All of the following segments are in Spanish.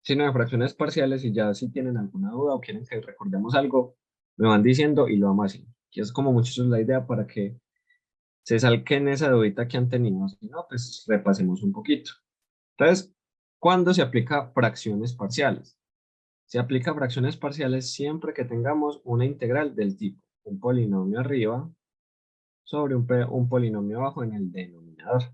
sino de fracciones parciales, y ya si tienen alguna duda o quieren que recordemos algo, me van diciendo y lo vamos haciendo. Y es como muchachos la idea para que se salquen esa dudita que han tenido. Si no, pues repasemos un poquito. Entonces, ¿cuándo se aplica fracciones parciales? Se aplica fracciones parciales siempre que tengamos una integral del tipo un polinomio arriba sobre un polinomio abajo en el denominador.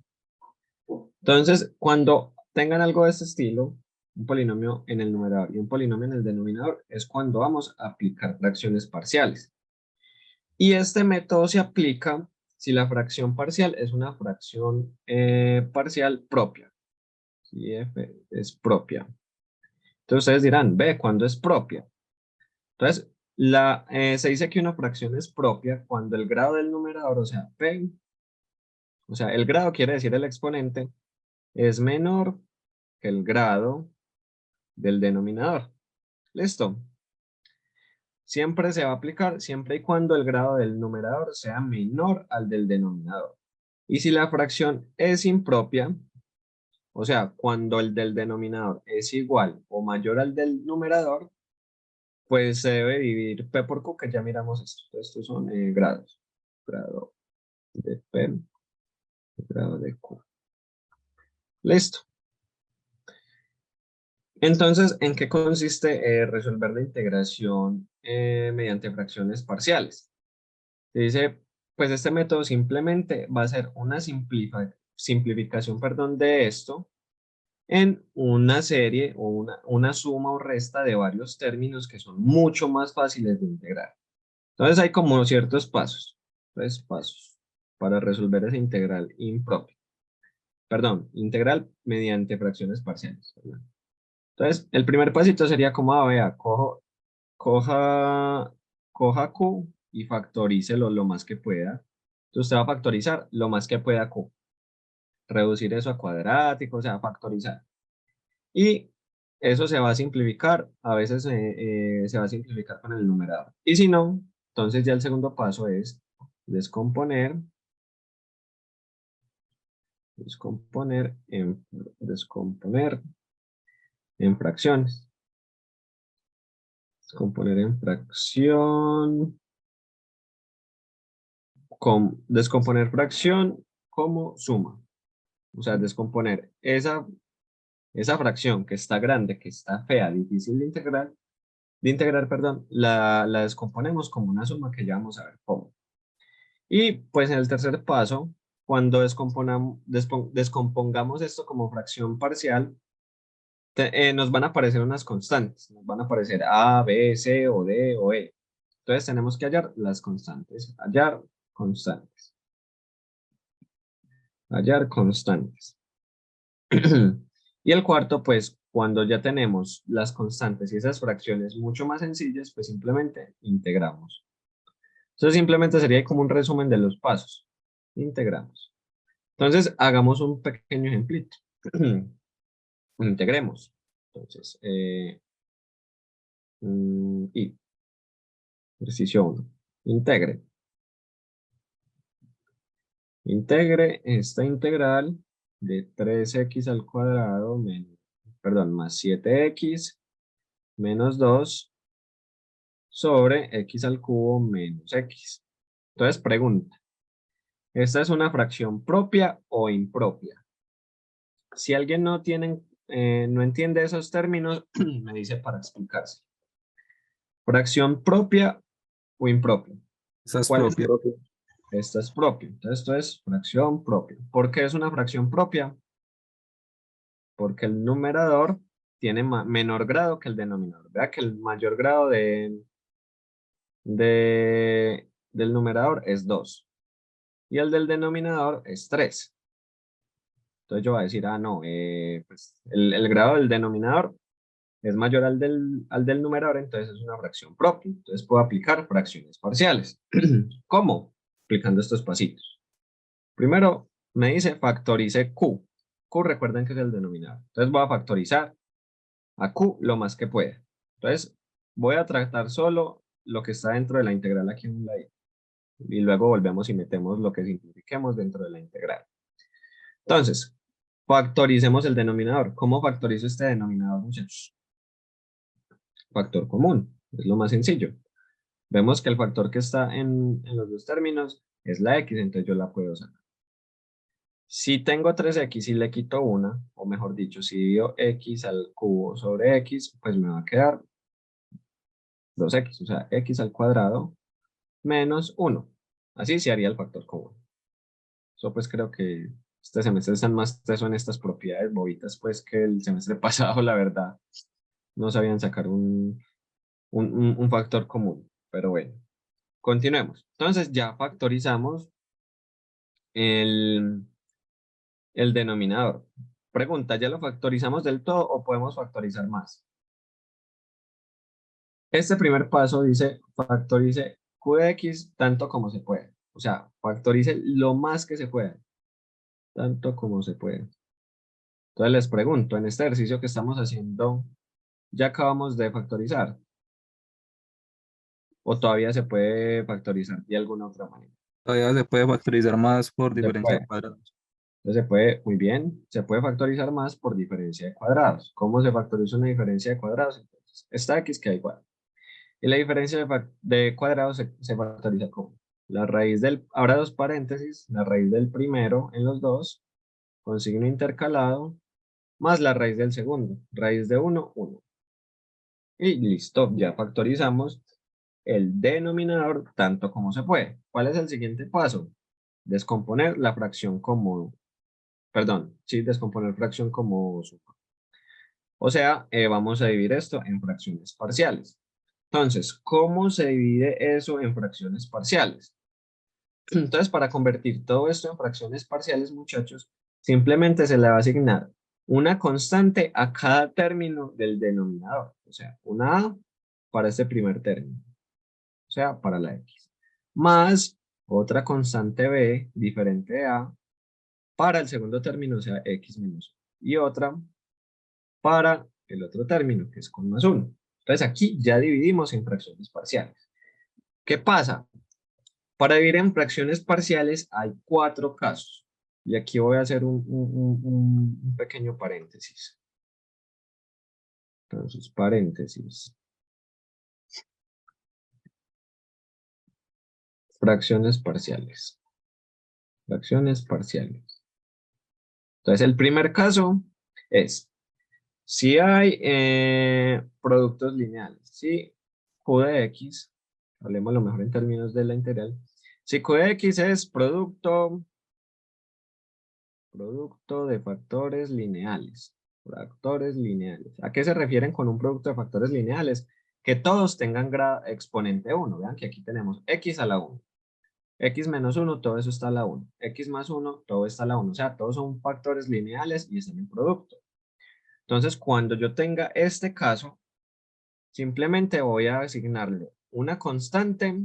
Entonces, cuando tengan algo de este estilo, un polinomio en el numerador y un polinomio en el denominador, es cuando vamos a aplicar fracciones parciales. Y este método se aplica si la fracción parcial es una fracción parcial propia. Si f es propia. Entonces ustedes dirán, ve, ¿cuándo es propia? Entonces, se dice que una fracción es propia cuando el grado del numerador, o sea, p, o sea, el grado quiere decir el exponente, es menor que el grado del denominador. ¿Listo? Siempre se va a aplicar siempre y cuando el grado del numerador sea menor al del denominador. Y si la fracción es impropia, o sea, cuando el del denominador es igual o mayor al del numerador, pues se debe dividir P por Q, que ya miramos esto. Estos son grados. Grado de P, grado de Q. Listo. Entonces, ¿en qué consiste resolver la integración mediante fracciones parciales? Se dice, pues este método simplemente va a ser una simplificación, perdón, de esto en una serie o una suma o resta de varios términos que son mucho más fáciles de integrar. Entonces hay como ciertos pasos, tres pasos para resolver esa integral impropia. Perdón, integral mediante fracciones parciales. Perdón. Entonces, el primer pasito sería como, vea, coja, coja Q y factorícelo lo más que pueda. Entonces usted va a factorizar lo más que pueda Q. Reducir eso a cuadrático, o sea, factorizar. Y eso se va a simplificar, a veces se va a simplificar con el numerador. Y si no, entonces ya el segundo paso es descomponer, descomponer en fracciones. Descomponer en fracción, descomponer fracción como suma. O sea, descomponer esa fracción que está grande, que está fea, difícil de integrar, perdón, la descomponemos como una suma que ya vamos a ver cómo. Y pues en el tercer paso, cuando descompongamos esto como fracción parcial, nos van a aparecer unas constantes, nos van a aparecer A, B, C o D o E. Entonces tenemos que hallar las constantes, hallar constantes, hallar constantes. Y el cuarto, pues cuando ya tenemos las constantes y esas fracciones mucho más sencillas, pues simplemente integramos. Entonces simplemente sería como un resumen de los pasos. Integramos. Entonces hagamos un pequeño ejemplito. Integremos. Entonces, y ejercicio 1. Integre. Integre esta integral de 3x al cuadrado más 7x menos 2 sobre x al cubo menos x. Entonces pregunta, ¿esta es una fracción propia o impropia? Si alguien no entiende esos términos, me dice para explicarse. ¿Fracción propia o impropia? Esa es ¿Cuál es propia. propia? Esta es propia. Entonces esto es fracción propia. ¿Por qué es una fracción propia? Porque el numerador tiene menor grado que el denominador. Vea que el mayor grado del numerador es 2 y el del denominador es 3. Entonces yo voy a decir, no, pues el grado del denominador es mayor al del numerador, entonces es una fracción propia. Entonces puedo aplicar fracciones parciales. ¿Cómo? Aplicando estos pasitos. Primero me dice factorice Q. Q recuerden que es el denominador. Entonces voy a factorizar a Q lo más que pueda. Entonces voy a tratar solo lo que está dentro de la integral aquí en un lado. Y luego volvemos y metemos lo que simplifiquemos dentro de la integral. Entonces, factoricemos el denominador. ¿Cómo factorizo este denominador, muchachos? factor común. Es lo más sencillo. Vemos que el factor que está en los dos términos es la x, entonces yo la puedo sacar. Si tengo 3x y le quito una, o mejor dicho, si divido x al cubo sobre x, pues me va a quedar 2x, o sea, x al cuadrado menos 1. Así se haría el factor común. Eso pues creo que este semestre están más teso en estas propiedades bobitas, pues que el semestre pasado, la verdad, no sabían sacar un factor común. Pero bueno, continuemos. Entonces ya factorizamos el, el denominador. Pregunta, ¿ya lo factorizamos del todo o podemos factorizar más? Este primer paso dice factorice q de x tanto como se puede. O sea, factorice lo más que se pueda, tanto como se puede. Entonces les pregunto, en este ejercicio que estamos haciendo, ¿ya acabamos de factorizar? ¿O todavía se puede factorizar de alguna otra manera? Todavía se puede factorizar más por Se diferencia de puede. cuadrados. Entonces se puede, muy bien, se puede factorizar más por diferencia de cuadrados. ¿Cómo se factoriza una diferencia de cuadrados? Entonces, esta x queda igual. Y la diferencia de cuadrados se factoriza como la raíz del, ahora dos paréntesis, la raíz del primero en los dos, con signo intercalado, más la raíz del segundo, raíz de 1, 1. Y listo, ya factorizamos el denominador tanto como se puede. ¿Cuál es el siguiente paso? Descomponer la fracción como, perdón, sí, descomponer fracción como suma. O sea, vamos a dividir esto en fracciones parciales. Entonces, ¿cómo se divide eso en fracciones parciales? Entonces, para convertir todo esto en fracciones parciales, muchachos, simplemente se le va a asignar una constante a cada término del denominador. O sea, una a para este primer término, o sea, para la x, más otra constante b diferente de a para el segundo término, o sea, x menos 1, y otra para el otro término, que es con más 1. Entonces, aquí ya dividimos en fracciones parciales. ¿Qué pasa? Para dividir en fracciones parciales hay 4 casos. Y aquí voy a hacer un pequeño paréntesis. Entonces, paréntesis. Fracciones parciales. Fracciones parciales. Entonces, el primer caso es, si hay productos lineales, si Q de X, hablemos lo mejor en términos de la integral, si Q de X es producto de factores lineales. Factores lineales. ¿A qué se refieren con un producto de factores lineales? Que todos tengan exponente 1. Vean que aquí tenemos x a la 1. X menos 1, todo eso está a la 1. X más 1, todo está a la 1. O sea, todos son factores lineales y están en producto. Entonces, cuando yo tenga este caso, simplemente voy a asignarle una constante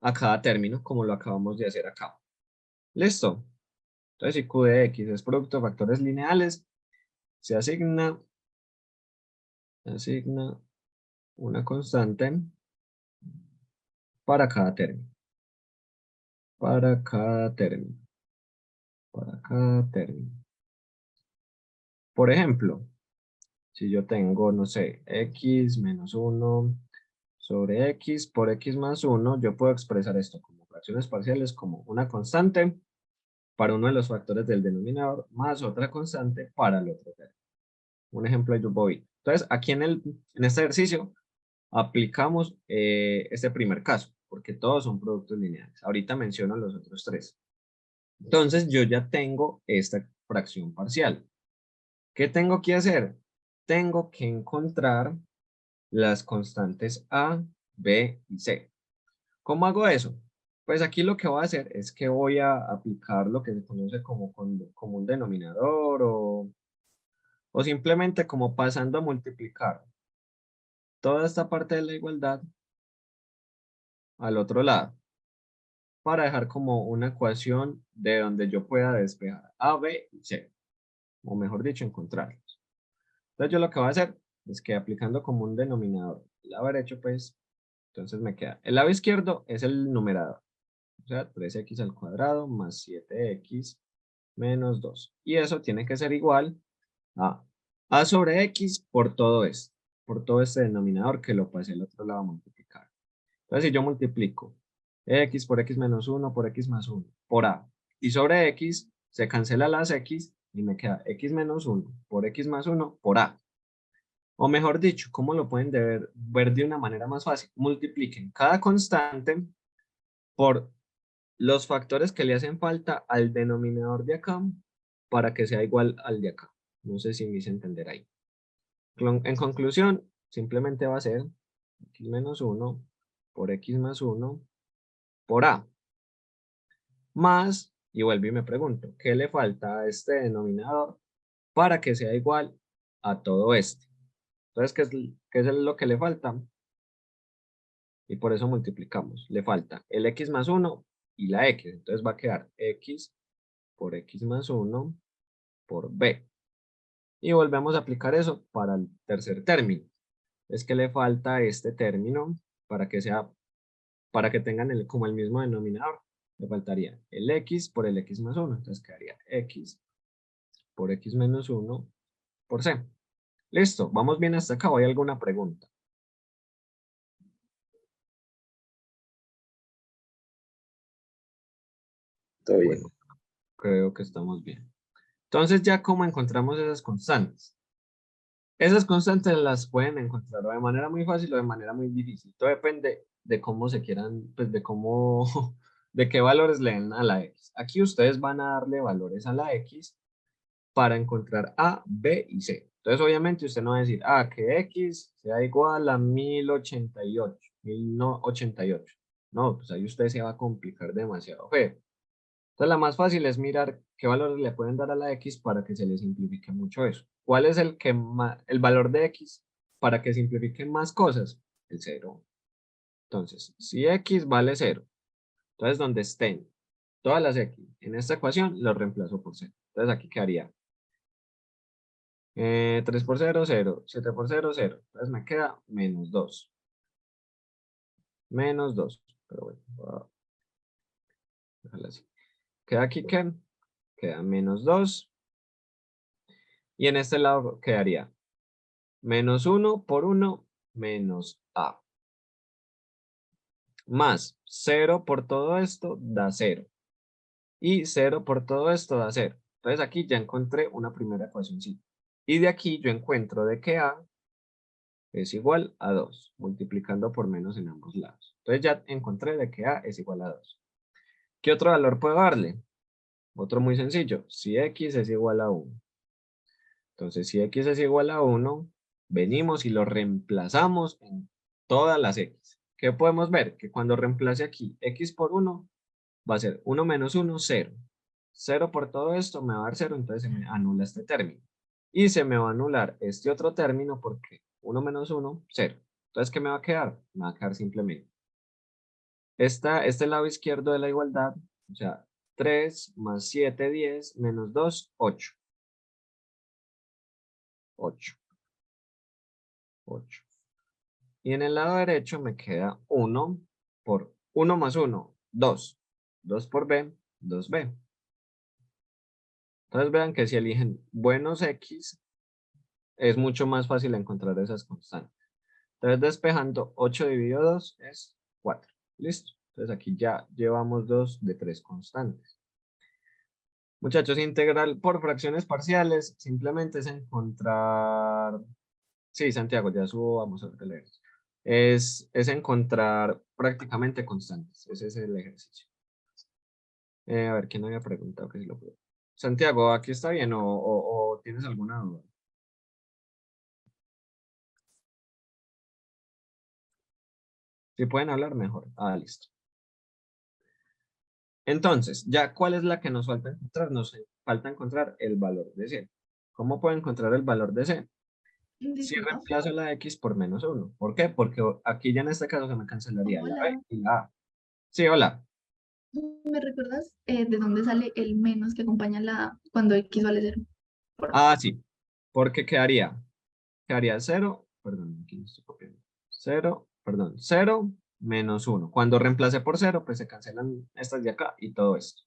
a cada término, como lo acabamos de hacer acá. ¿Listo? Entonces, si Q de X es producto de factores lineales, se asigna una constante para cada término. Para cada término. Para cada término. Por ejemplo, si yo tengo, no sé, x menos 1 sobre x por x más 1, yo puedo expresar esto como fracciones parciales como una constante para uno de los factores del denominador más otra constante para el otro término. Un ejemplo de voy. Entonces, aquí en este ejercicio aplicamos este primer caso, porque todos son productos lineales. Ahorita menciono los otros tres. Entonces, yo ya tengo esta fracción parcial. ¿Qué tengo que hacer? Tengo que encontrar las constantes A, B y C. ¿Cómo hago eso? Pues aquí lo que voy a hacer es que voy a aplicar lo que se conoce como un denominador o simplemente como pasando a multiplicar toda esta parte de la igualdad al otro lado para dejar como una ecuación de donde yo pueda despejar A, B y C, o mejor dicho, encontrarlos. Entonces yo lo que voy a hacer es que aplicando como un denominador el lado derecho, pues, entonces me queda, el lado izquierdo es el numerador, o sea, 3x al cuadrado más 7x menos 2. Y eso tiene que ser igual a sobre x por todo esto. por todo este denominador que lo pasé al otro lado a multiplicar. Entonces, si yo multiplico x por x menos 1 por x más 1 por a, y sobre x se cancela las x y me queda x menos 1 por x más 1 por a. O mejor dicho, ¿cómo lo pueden ver de una manera más fácil? Multipliquen cada constante por los factores que le hacen falta al denominador de acá para que sea igual al de acá. No sé si me hice entender ahí. En conclusión, simplemente va a ser x menos 1 por x más 1 por a. Más, y vuelvo y me pregunto, ¿qué le falta a este denominador para que sea igual a todo este? Entonces, ¿qué es lo que le falta? Y por eso multiplicamos. Le falta el x más 1 y la x. Entonces va a quedar x por x más 1 por b. Y volvemos a aplicar eso para el tercer término. Es que le falta este término para que tengan como el mismo denominador. Le faltaría el x por el x más 1. Entonces quedaría x por x menos 1 por c. Listo, vamos bien hasta acá. ¿O hay alguna pregunta? Todo bien. Bueno, creo que estamos bien. Entonces, ya como encontramos esas constantes. Esas constantes las pueden encontrar o de manera muy fácil o de manera muy difícil. Todo depende de cómo se quieran, pues de cómo, de qué valores le den a la x. Aquí ustedes van a darle valores a la x para encontrar a, b y c. Entonces, obviamente, usted no va a decir, que x sea igual a 1088, 1088. No, pues ahí usted se va a complicar demasiado feo. Entonces, la más fácil es mirar qué valores le pueden dar a la x para que se le simplifique mucho eso. ¿Cuál es el valor de x para que simplifiquen más cosas? El 0. Entonces, si x vale 0, entonces donde estén todas las x en esta ecuación, lo reemplazo por 0. Entonces, aquí quedaría 3 por 0, 0. 7 por 0, 0. Entonces, me queda menos 2. Menos 2. Pero bueno, voy a dejarlo así. Queda aquí, ¿qué? Queda menos 2. Y en este lado quedaría menos 1 por 1 menos a. Más 0 por todo esto da 0. Y 0 por todo esto da 0. Entonces aquí ya encontré una primera ecuación. Y de aquí yo encuentro de que a es igual a 2, multiplicando por menos en ambos lados. Entonces ya encontré de que a es igual a 2. ¿Qué otro valor puedo darle? Otro muy sencillo. Si x es igual a 1. Entonces si x es igual a 1, venimos y lo reemplazamos en todas las x. ¿Qué podemos ver? Que cuando reemplace aquí x por 1, va a ser 1 menos 1, 0. 0 por todo esto me va a dar 0, entonces se me anula este término. Y se me va a anular este otro término porque 1 menos 1, 0. Entonces, ¿qué me va a quedar? Me va a quedar simplemente este lado izquierdo de la igualdad, o sea, 3 más 7, 10, menos 2, 8. 8. 8. Y en el lado derecho me queda 1 por 1 más 1, 2. 2 por b, 2b. Entonces vean que si eligen buenos x, es mucho más fácil encontrar esas constantes. Entonces despejando 8 dividido 2 es 4. Listo. Entonces aquí ya llevamos 2 de 3 constantes. Muchachos, integral por fracciones parciales simplemente es encontrar... Sí, Santiago, ya subo, vamos a leer. Es encontrar prácticamente constantes. Ese es el ejercicio. A ver, ¿quién había preguntado que si lo puedo? Santiago, ¿aquí está bien o tienes alguna duda? Si pueden hablar mejor. Listo. Entonces, ya, ¿cuál es la que nos falta encontrar? Nos falta encontrar el valor de C. ¿Cómo puedo encontrar el valor de C? Si Disculpa. reemplazo la X por menos 1. ¿Por qué? Porque aquí ya en este caso se me cancelaría la B Hola, y la A. Sí, hola. ¿me recuerdas de dónde sale el menos que acompaña la cuando X vale 0? Sí. Porque quedaría 0, perdón, aquí no estoy copiando. 0, perdón, 0 menos 1. Cuando reemplace por 0, pues se cancelan estas de acá y todo esto.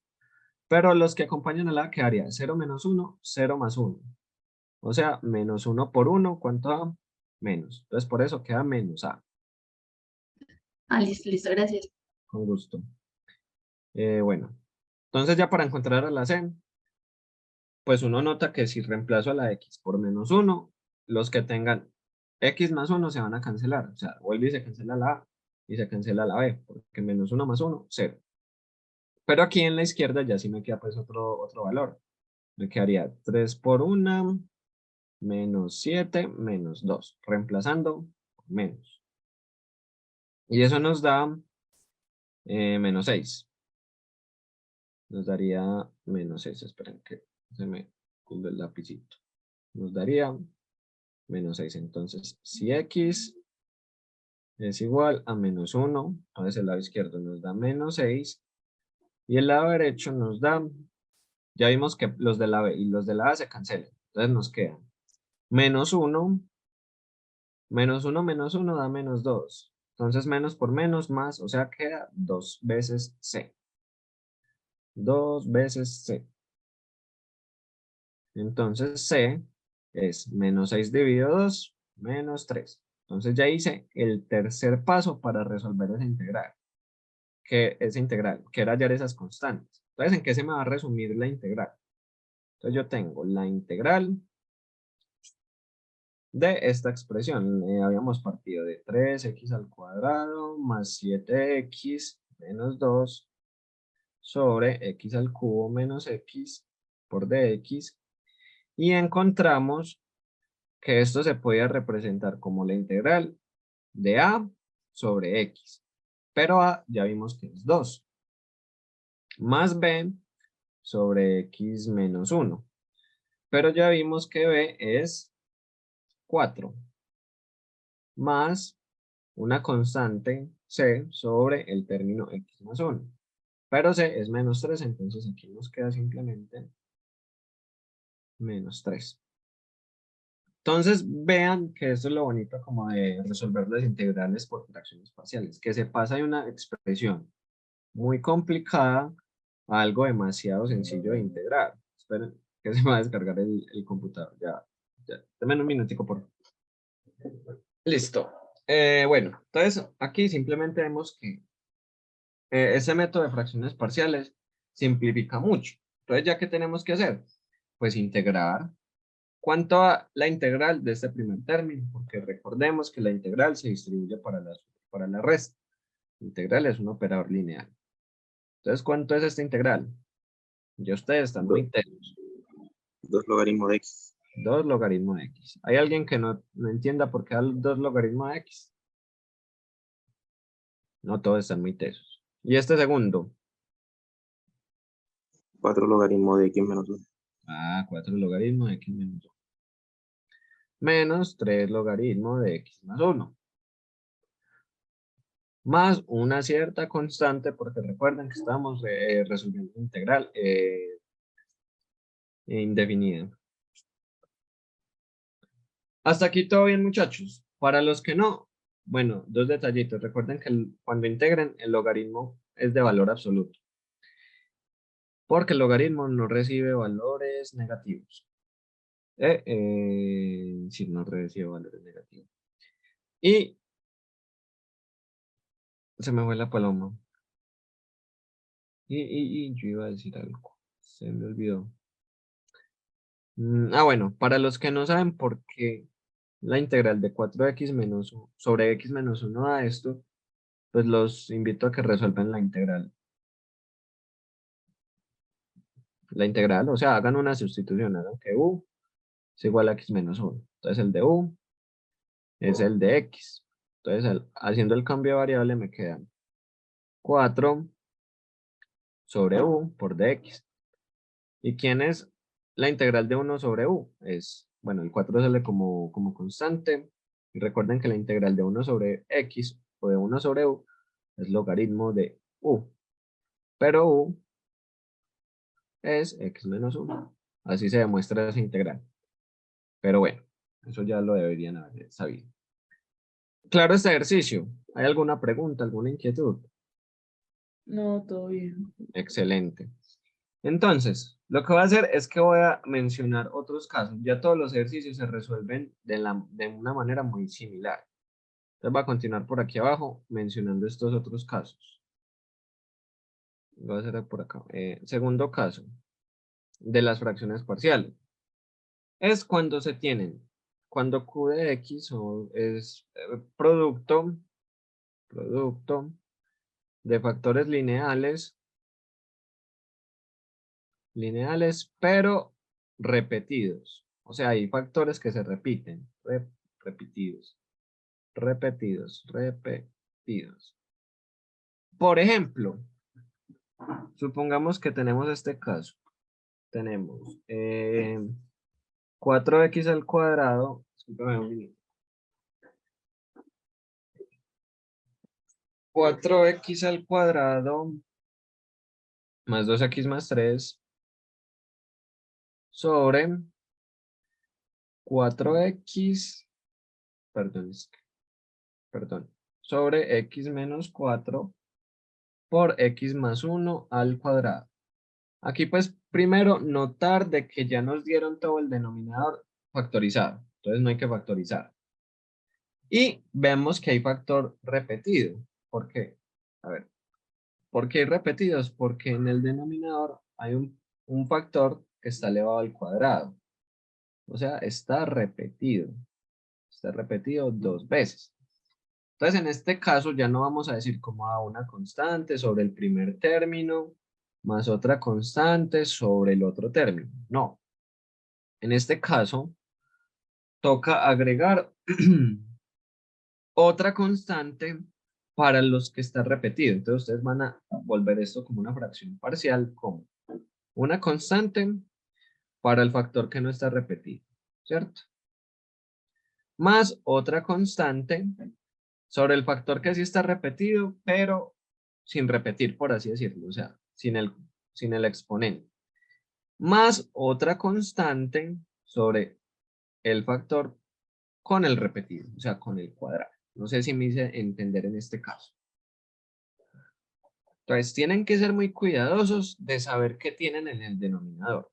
Pero los que acompañan a la quedaría 0 menos 1, 0 más 1. O sea, menos 1 por 1, ¿cuánto da? menos. Entonces, por eso queda menos A. Ah, listo, listo, gracias. Con gusto. Bueno, entonces ya para encontrar a la C, pues uno nota que si reemplazo a la X por -1, los que tengan X más 1 se van a cancelar. O sea, vuelve y se cancela la A y se cancela la B, porque -1 más 1, 0. Pero aquí en la izquierda ya sí me queda pues otro valor. Me quedaría 3 por 1, menos 7, menos 2, reemplazando menos. Y eso nos da menos 6. Nos daría menos 6. Esperen que se me hunde el lapicito. Nos daría menos 6. Entonces, si X es igual a -1, entonces el lado izquierdo nos da menos 6. Y el lado derecho nos da, ya vimos que los de la B y los de la A se cancelan. Entonces nos queda -1, -1 da -2. Entonces menos por menos más, o sea, queda 2 veces C. 2 veces C. Entonces C es -6 dividido 2, -3. Entonces ya hice el tercer paso para resolver esa integral, que era hallar esas constantes. Entonces, ¿en qué se me va a resumir la integral? Entonces yo tengo la integral de esta expresión. Habíamos partido de 3x al cuadrado más 7x menos 2 sobre x al cubo menos x por dx. Y encontramos que esto se podía representar como la integral de a sobre x. Pero a ya vimos que es 2. Más b sobre x menos 1. Pero ya vimos que b es 4. Más una constante c sobre el término x más 1. Pero c es -3, entonces aquí nos queda simplemente -3. Entonces vean que esto es lo bonito como de resolver las integrales por fracciones parciales, que se pasa de una expresión muy complicada a algo demasiado sencillo de integrar. Esperen que se me va a descargar el computador. Ya. Dame un minutico, por favor. Listo. Bueno, entonces aquí simplemente vemos que ese método de fracciones parciales simplifica mucho. Entonces, ¿ya qué tenemos que hacer? Pues integrar. ¿Cuánto va la integral de este primer término? Porque recordemos que la integral se distribuye para la resta. La integral es un operador lineal. Entonces, ¿cuánto es esta integral? Ya ustedes están muy tesos. 2 logaritmos de x. 2 logaritmo de x. ¿Hay alguien que no entienda por qué da 2 logaritmo de x? No, todos están muy tesos. ¿Y este segundo? 4 logaritmos de x menos 1. 4 logaritmo de x menos 1. Menos 3 logaritmo de x más 1. Más una cierta constante, porque recuerden que estamos resolviendo integral indefinida. Hasta aquí todo bien, muchachos. Para los que no, bueno, dos detallitos. Recuerden que cuando integren, el logaritmo es de valor absoluto, porque el logaritmo no recibe valores negativos. Sí, no recibe valores negativos. Y se me fue la paloma. Y yo iba a decir algo. Se me olvidó. Bueno, para los que no saben por qué la integral de 4x menos sobre x menos 1 da esto, pues los invito a que resuelvan la integral. La integral, o sea, hagan una sustitución, hagan que u es igual a x menos 1. Entonces el de u es el de x. Entonces haciendo el cambio de variable me quedan 4 sobre u por dx. ¿Y quién es la integral de 1 sobre u? Es, bueno, el 4 sale como constante. Y recuerden que la integral de 1 sobre x o de 1 sobre u es logaritmo de u. Pero u es x menos 1. Así se demuestra esa integral. Pero bueno, eso ya lo deberían haber sabido. Claro este ejercicio. ¿Hay alguna pregunta, alguna inquietud? No, todo bien. Excelente. Entonces, lo que voy a hacer es que voy a mencionar otros casos. Ya todos los ejercicios se resuelven de una manera muy similar. Entonces voy a continuar por aquí abajo mencionando estos otros casos. Voy a hacer por acá. Segundo caso de las fracciones parciales. Es cuando se tienen, cuando Q de X es producto de factores lineales, pero repetidos. O sea, hay factores que se repiten, repetidos. Por ejemplo, supongamos que tenemos este caso. Tenemos 4x al cuadrado, discúlpame un minuto. 4x al cuadrado más 2x más 3 sobre 4x, perdón, sobre x menos 4 por x más 1 al cuadrado. Aquí pues primero notar de que ya nos dieron todo el denominador factorizado, entonces no hay que factorizar. Y vemos que hay factor repetido. ¿Por qué? A ver, ¿por qué hay repetidos? Porque en el denominador hay un factor que está elevado al cuadrado. O sea, está repetido. Está repetido 2 veces. Entonces, en este caso ya no vamos a decir como una constante sobre el primer término más otra constante sobre el otro término. No. En este caso, toca agregar otra constante para los que está repetido. Entonces, ustedes van a volver esto como una fracción parcial, como una constante para el factor que no está repetido, ¿cierto? Más otra constante sobre el factor que sí está repetido, pero sin repetir, por así decirlo, o sea, sin el exponente. Más otra constante sobre el factor con el repetido, o sea, con el cuadrado. No sé si me hice entender en este caso. Entonces, tienen que ser muy cuidadosos de saber qué tienen en el denominador.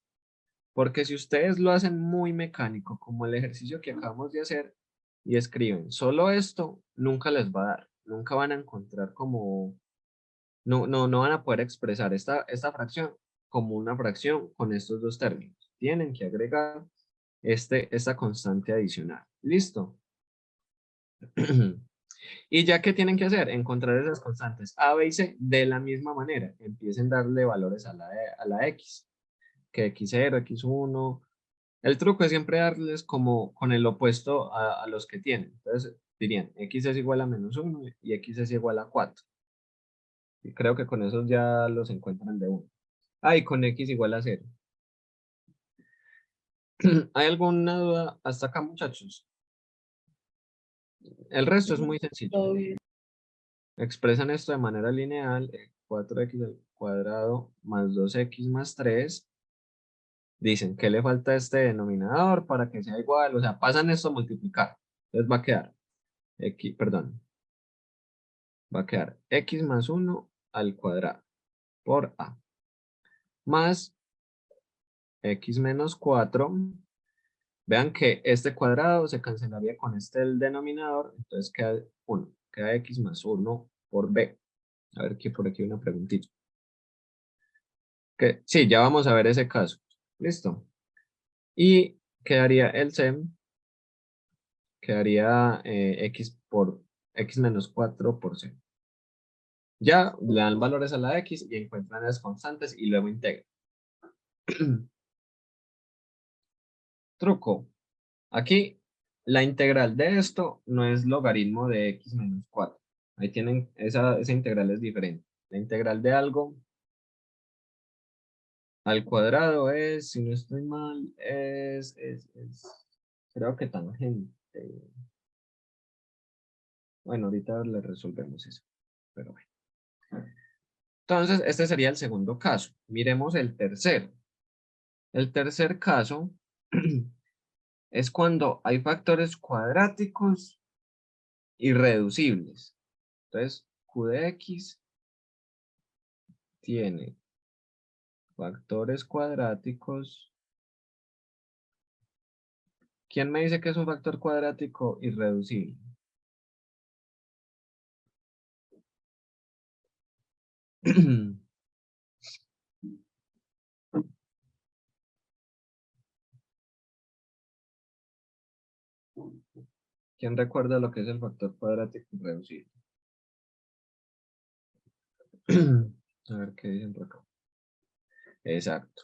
Porque si ustedes lo hacen muy mecánico, como el ejercicio que acabamos de hacer, y escriben solo esto, nunca les va a dar. Nunca van a encontrar como... No van a poder expresar esta fracción como una fracción con estos dos términos. Tienen que agregar esta constante adicional. ¿Listo? Y ya que tienen que hacer, encontrar esas constantes A, B y C de la misma manera. Empiecen a darle valores a la X, que X0, X1. El truco es siempre darles como con el opuesto a los que tienen. Entonces dirían X es igual a -1 y X es igual a 4. Y creo que con esos ya los encuentran de 1. Ah, y con X igual a 0. ¿Hay alguna duda hasta acá, muchachos? El resto es muy sencillo. Todo bien. Expresan esto de manera lineal, 4x al cuadrado más 2x más 3. Dicen que le falta este denominador para que sea igual, o sea, pasan esto a multiplicar. Entonces va a quedar x, perdón, va a quedar x más 1 al cuadrado por a más x menos 4. Vean que este cuadrado se cancelaría con este el denominador, entonces queda 1, queda x más 1 por b. A ver que por aquí hay una preguntita. Que, sí, ya vamos a ver ese caso. Listo. Y quedaría el c, quedaría x menos 4 por c. Ya le dan valores a la x y encuentran las constantes y luego integran. Truco. Aquí la integral de esto no es logaritmo de x menos 4. Ahí tienen, esa integral es diferente. La integral de algo al cuadrado es, si no estoy mal, creo que tangente. Bueno, ahorita le resolvemos eso, pero bueno. Entonces, este sería el segundo caso. Miremos el tercero. El tercer caso es cuando hay factores cuadráticos irreducibles. Entonces, Q de X tiene factores cuadráticos. ¿Quién me dice que es un factor cuadrático irreducible? ¿Quién recuerda lo que es el factor cuadrático irreducible? A ver qué dicen por acá. Exacto.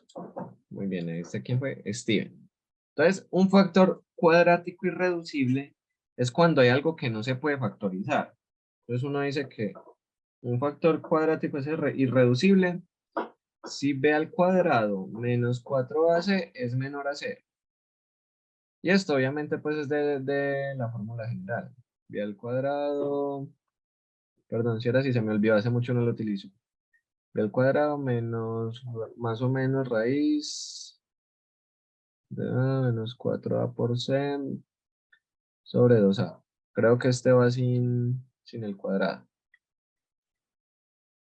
Muy bien, ¿este quién fue? Steven. Entonces, un factor cuadrático irreducible es cuando hay algo que no se puede factorizar. Entonces uno dice que un factor cuadrático es irreducible si b al cuadrado menos 4ac es menor a 0. Y esto obviamente pues es de la fórmula general. B al cuadrado, perdón, si ahora sí se me olvidó, hace mucho no lo utilizo. B al cuadrado menos, más o menos raíz de menos 4a por c sobre 2a. Creo que este va sin el cuadrado.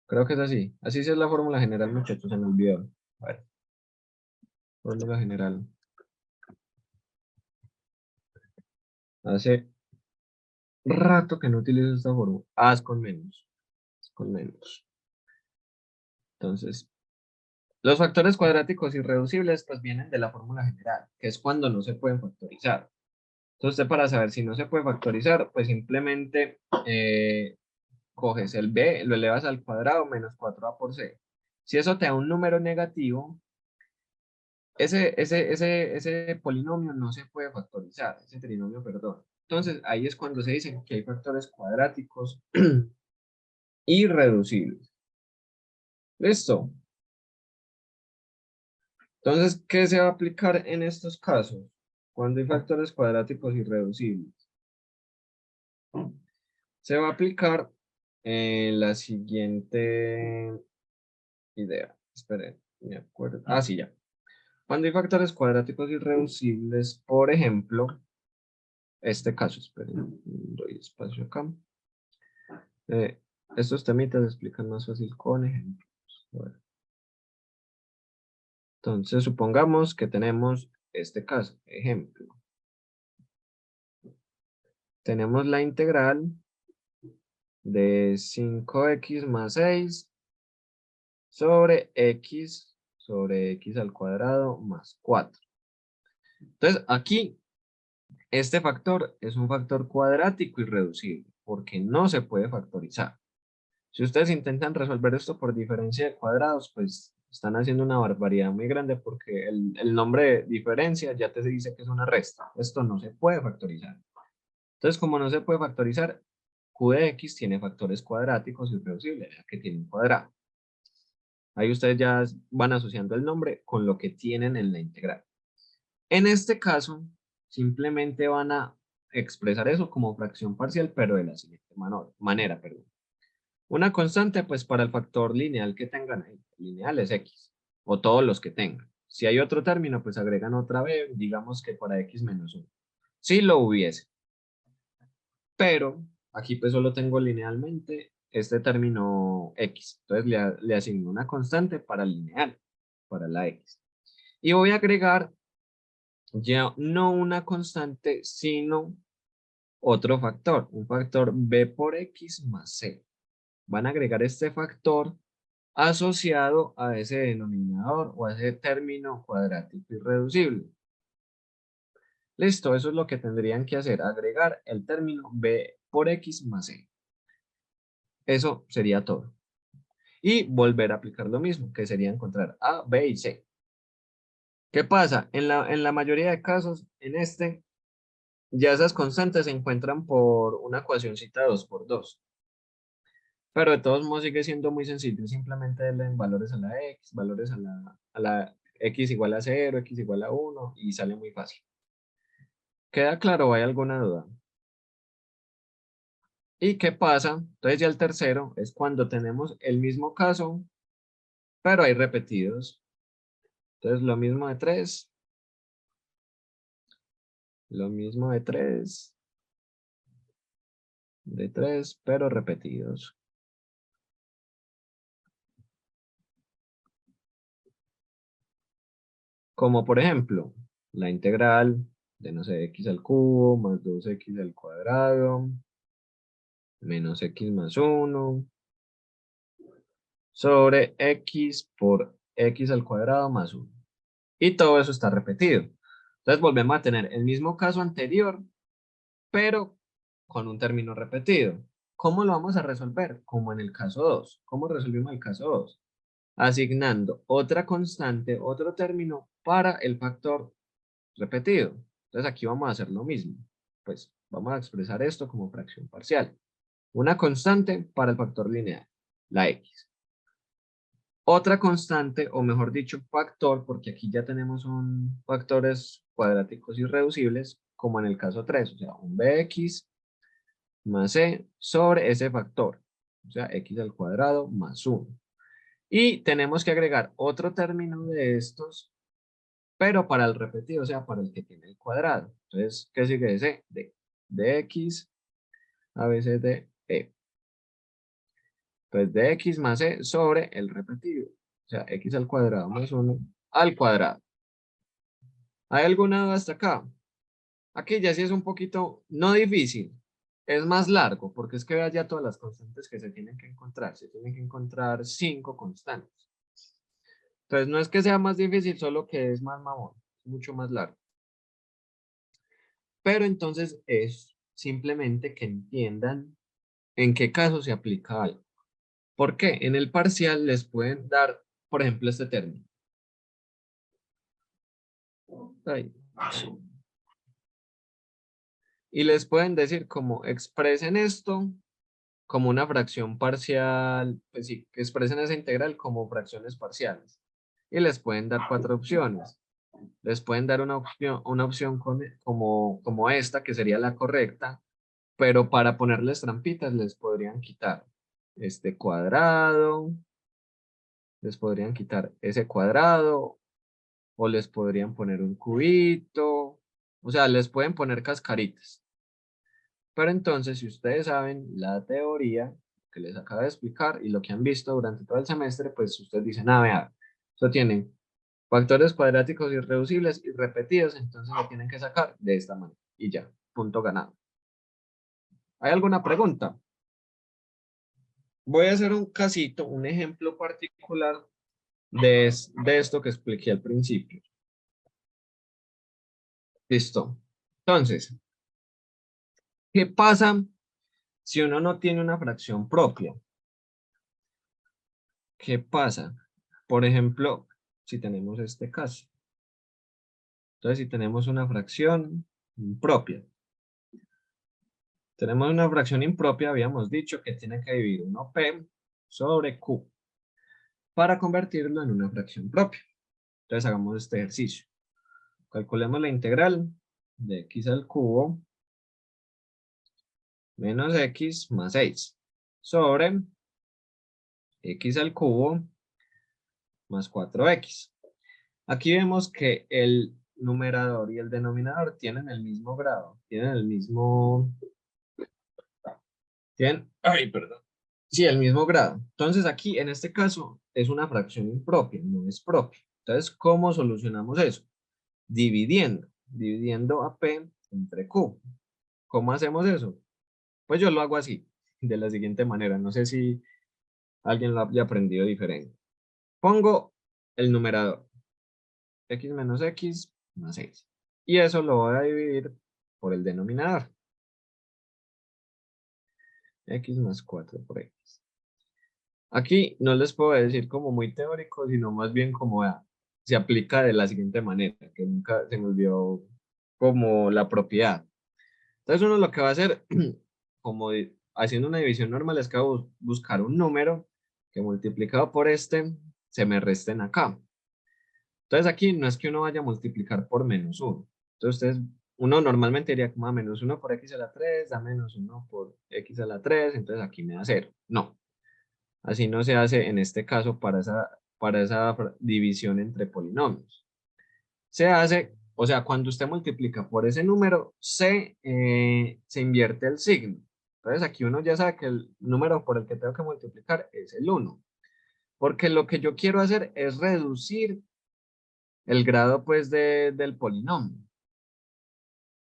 Creo que es así. Así sí es la fórmula general, muchachos, se me olvidó. A ver. Fórmula general. Hace rato que no utilizo esta fórmula. Ah, es con menos. Es con menos. Entonces, los factores cuadráticos irreducibles pues vienen de la fórmula general, que es cuando no se pueden factorizar. Entonces, usted para saber si no se puede factorizar, pues simplemente coges el b, lo elevas al cuadrado menos 4a por c. Si eso te da un número negativo, ese polinomio no se puede factorizar, ese trinomio, perdón. Entonces, ahí es cuando se dice que hay factores cuadráticos irreducibles. ¿Listo? Entonces, ¿qué se va a aplicar en estos casos? Cuando hay factores cuadráticos irreducibles. Se va a aplicar la siguiente idea. Esperen, me acuerdo. Ah, sí, ya. Cuando hay factores cuadráticos irreducibles, por ejemplo, este caso, esperen, doy espacio acá. Estos temitas se explican más fácil con ejemplos. Bueno, entonces, supongamos que tenemos este caso, ejemplo. Tenemos la integral de 5x más 6 sobre x al cuadrado más 4. Entonces, aquí, este factor es un factor cuadrático irreducible, porque no se puede factorizar. Si ustedes intentan resolver esto por diferencia de cuadrados, pues están haciendo una barbaridad muy grande, porque el nombre de diferencia ya te dice que es una resta. Esto no se puede factorizar. Entonces, como no se puede factorizar, q de x tiene factores cuadráticos irreducibles, ya que tiene un cuadrado. Ahí ustedes ya van asociando el nombre con lo que tienen en la integral. En este caso, simplemente van a expresar eso como fracción parcial, pero de la siguiente manera. Una constante, pues para el factor lineal que tengan ahí. El lineal es x, o todos los que tengan. Si hay otro término, pues agregan otra b, digamos que para x menos 1. Si lo hubiese. Pero aquí pues solo tengo linealmente este término x. Entonces le asigno una constante para el lineal, para la x. Y voy a agregar ya no una constante, sino otro factor, un factor b por x más c. Van a agregar este factor asociado a ese denominador o a ese término cuadrático irreducible. Listo, eso es lo que tendrían que hacer, agregar el término b por x más c. Eso sería todo. Y volver a aplicar lo mismo, que sería encontrar a, b y c. ¿Qué pasa? En la mayoría de casos, en este, ya esas constantes se encuentran por una ecuacióncita 2×2. Pero de todos modos sigue siendo muy sencillo. Simplemente darle en valores a la x, valores a la x igual a 0, x igual a 1 y sale muy fácil. ¿Queda claro o hay alguna duda? ¿Y qué pasa? Entonces ya el tercero es cuando tenemos el mismo caso, pero hay repetidos. Entonces lo mismo de 3, lo mismo de 3, pero repetidos. como por ejemplo, la integral de, no sé, x al cubo más 2x al cuadrado menos x más 1 sobre x por x al cuadrado más 1. Y todo eso está repetido. Entonces volvemos a tener el mismo caso anterior, pero con un término repetido. ¿Cómo lo vamos a resolver? Como en el caso 2. ¿Cómo resolvimos el caso 2? Asignando otra constante, otro término para el factor repetido. Entonces aquí vamos a hacer lo mismo. Pues vamos a expresar esto como fracción parcial. Una constante para el factor lineal, la x. Otra constante, o mejor dicho, factor, porque aquí ya tenemos un factores cuadráticos irreducibles, como en el caso 3, o sea, un bx más c sobre ese factor, o sea, x al cuadrado más 1. Y tenemos que agregar otro término de estos, pero para el repetido, o sea, para el que tiene el cuadrado. Entonces, ¿qué sigue de c? De x a veces de e. Entonces, de x más c sobre el repetido. O sea, x al cuadrado más 1 al cuadrado. ¿Hay alguna duda hasta acá? Aquí ya sí es un poquito, no difícil, es más largo, porque es que veas ya todas las constantes que se tienen que encontrar. Se tienen que encontrar 5 constantes. Entonces, no es que sea más difícil, solo que es más mamón, es mucho más largo. Pero entonces es simplemente que entiendan en qué caso se aplica algo. ¿Por qué? En el parcial les pueden dar, por ejemplo, este término. Ahí, sí. Y les pueden decir como expresen esto como una fracción parcial, pues sí, que expresen esa integral como fracciones parciales. Y les pueden dar 4 opciones. Les pueden dar una opción como esta, que sería la correcta, pero para ponerles trampitas les podrían quitar este cuadrado, les podrían quitar ese cuadrado, o les podrían poner un cubito, o sea, les pueden poner cascaritas. Pero entonces, si ustedes saben la teoría que les acabo de explicar y lo que han visto durante todo el semestre, pues ustedes dicen, vea, esto tiene factores cuadráticos irreducibles y repetidos, entonces lo tienen que sacar de esta manera. Y ya, punto ganado. ¿Hay alguna pregunta? Voy a hacer un casito, un ejemplo particular de esto que expliqué al principio. Listo. Entonces, ¿qué pasa si uno no tiene una fracción propia? ¿Qué pasa? Por ejemplo, si tenemos este caso. Entonces, si tenemos una fracción impropia. Tenemos una fracción impropia, habíamos dicho que tiene que dividir 1p sobre q para convertirlo en una fracción propia. Entonces, hagamos este ejercicio. Calculemos la integral de x al cubo menos x más 6 sobre x al cubo más 4x. Aquí vemos que el numerador y el denominador tienen el mismo grado, tienen el mismo, perdón, sí, el mismo grado. Entonces aquí, en este caso, es una fracción impropia, no es propia. Entonces, ¿cómo solucionamos eso? Dividiendo a p entre q. ¿Cómo hacemos eso? Pues yo lo hago así, de la siguiente manera. No sé si alguien lo haya aprendido diferente. Pongo el numerador, x menos x más 6. Y eso lo voy a dividir por el denominador. X más 4 por x. Aquí no les puedo decir como muy teórico, sino más bien como se aplica de la siguiente manera, que nunca se me olvidó como la propiedad. Entonces uno lo que va a hacer, como haciendo una división normal, es que va a buscar un número que multiplicado por este se me resten acá. Entonces aquí no es que uno vaya a multiplicar por menos 1. Entonces uno normalmente diría como menos 1 por x a la 3, da menos 1 por x a la 3, entonces aquí me da 0. No, así no se hace en este caso para esa división entre polinomios. Se hace, o sea, cuando usted multiplica por ese número, se invierte el signo. Entonces aquí uno ya sabe que el número por el que tengo que multiplicar es el 1. Porque lo que yo quiero hacer es reducir el grado pues del polinomio.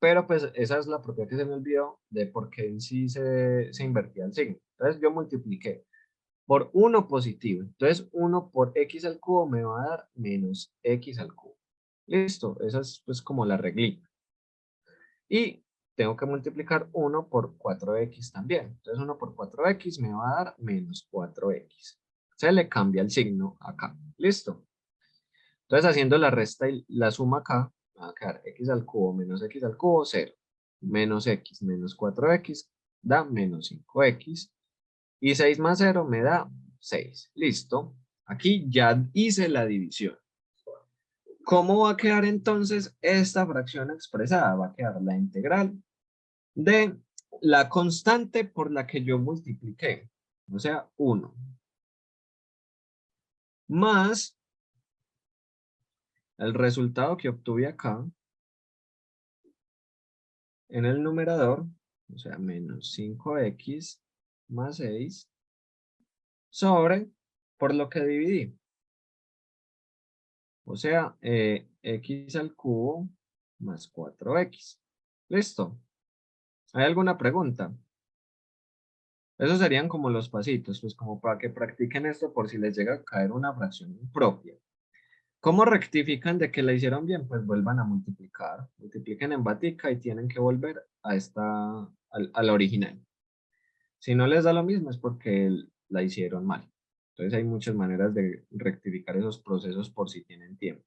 Pero pues esa es la propiedad que se me olvidó de por qué en sí se invertía el signo. Entonces yo multipliqué por 1 positivo. Entonces 1 por x al cubo me va a dar menos x al cubo. Listo, esa es pues como la reglita. Y tengo que multiplicar 1 por 4x también. Entonces 1 por 4x me va a dar menos 4x. Se le cambia el signo acá. Listo. Entonces haciendo la resta y la suma acá, va a quedar x al cubo menos x al cubo, 0. Menos x menos 4x da menos 5x. Y 6 más 0 me da 6. Listo. Aquí ya hice la división. ¿Cómo va a quedar entonces esta fracción expresada? Va a quedar la integral de la constante por la que yo multipliqué. O sea, 1. Más el resultado que obtuve acá en el numerador, o sea, menos 5x más 6, sobre por lo que dividí. O sea, x al cubo más 4x. ¿Listo? ¿Hay alguna pregunta? Esos serían como los pasitos, pues como para que practiquen esto por si les llega a caer una fracción impropia. ¿Cómo rectifican de que la hicieron bien? Pues vuelvan a multiplicar. Multipliquen en batica y tienen que volver a la original. Si no les da lo mismo es porque la hicieron mal. Entonces hay muchas maneras de rectificar esos procesos por si tienen tiempo.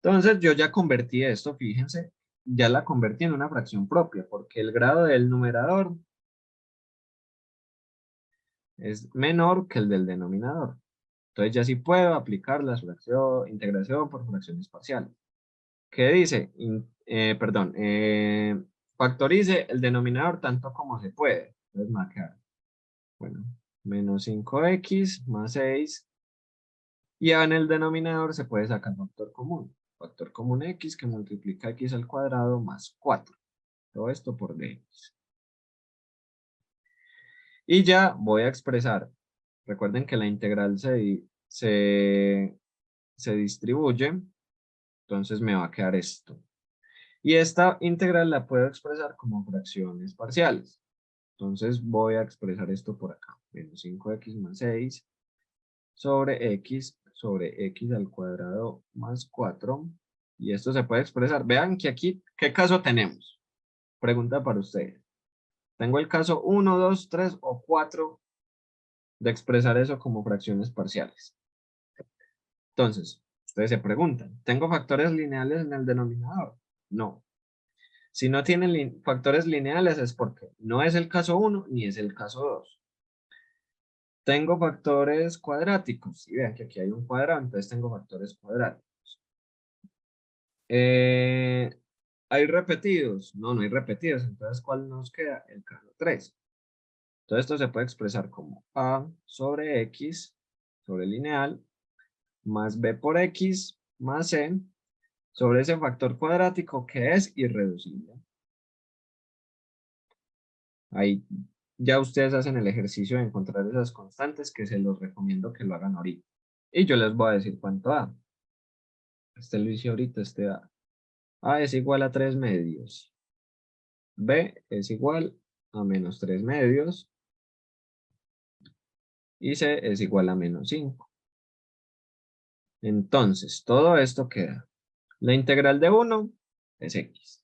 Entonces yo ya convertí esto, fíjense, ya la convertí en una fracción propia porque el grado del numerador es menor que el del denominador. Entonces ya sí puedo aplicar la integración por fracciones parciales. ¿Qué dice? Factorice el denominador tanto como se puede. Entonces me va a quedar, bueno, menos 5x más 6. Y en el denominador se puede sacar factor común. Factor común x que multiplica x al cuadrado más 4. Todo esto por dx. Y ya voy a expresar. Recuerden que la integral se distribuye. Entonces me va a quedar esto. Y esta integral la puedo expresar como fracciones parciales. Entonces voy a expresar esto por acá. Menos 5x más 6 sobre x al cuadrado más 4. Y esto se puede expresar. Vean que aquí, ¿qué caso tenemos? Pregunta para ustedes. Tengo el caso 1, 2, 3 o 4 de expresar eso como fracciones parciales. Entonces, ustedes se preguntan, ¿tengo factores lineales en el denominador? No. Si no tienen factores lineales es porque no es el caso 1 ni es el caso 2. Tengo factores cuadráticos. Y vean que aquí hay un cuadrado, entonces tengo factores cuadráticos. ¿Hay repetidos? No, no hay repetidos. Entonces, ¿cuál nos queda? El caso 3. Entonces, esto se puede expresar como A sobre X sobre lineal más B por X más C sobre ese factor cuadrático que es irreducible. Ahí ya ustedes hacen el ejercicio de encontrar esas constantes que se los recomiendo que lo hagan ahorita. Y yo les voy a decir cuánto da. Este lo hice ahorita, este da. A es igual a 3 medios. B es igual a menos 3 medios. Y C es igual a menos 5. Entonces, todo esto queda. La integral de 1 es X.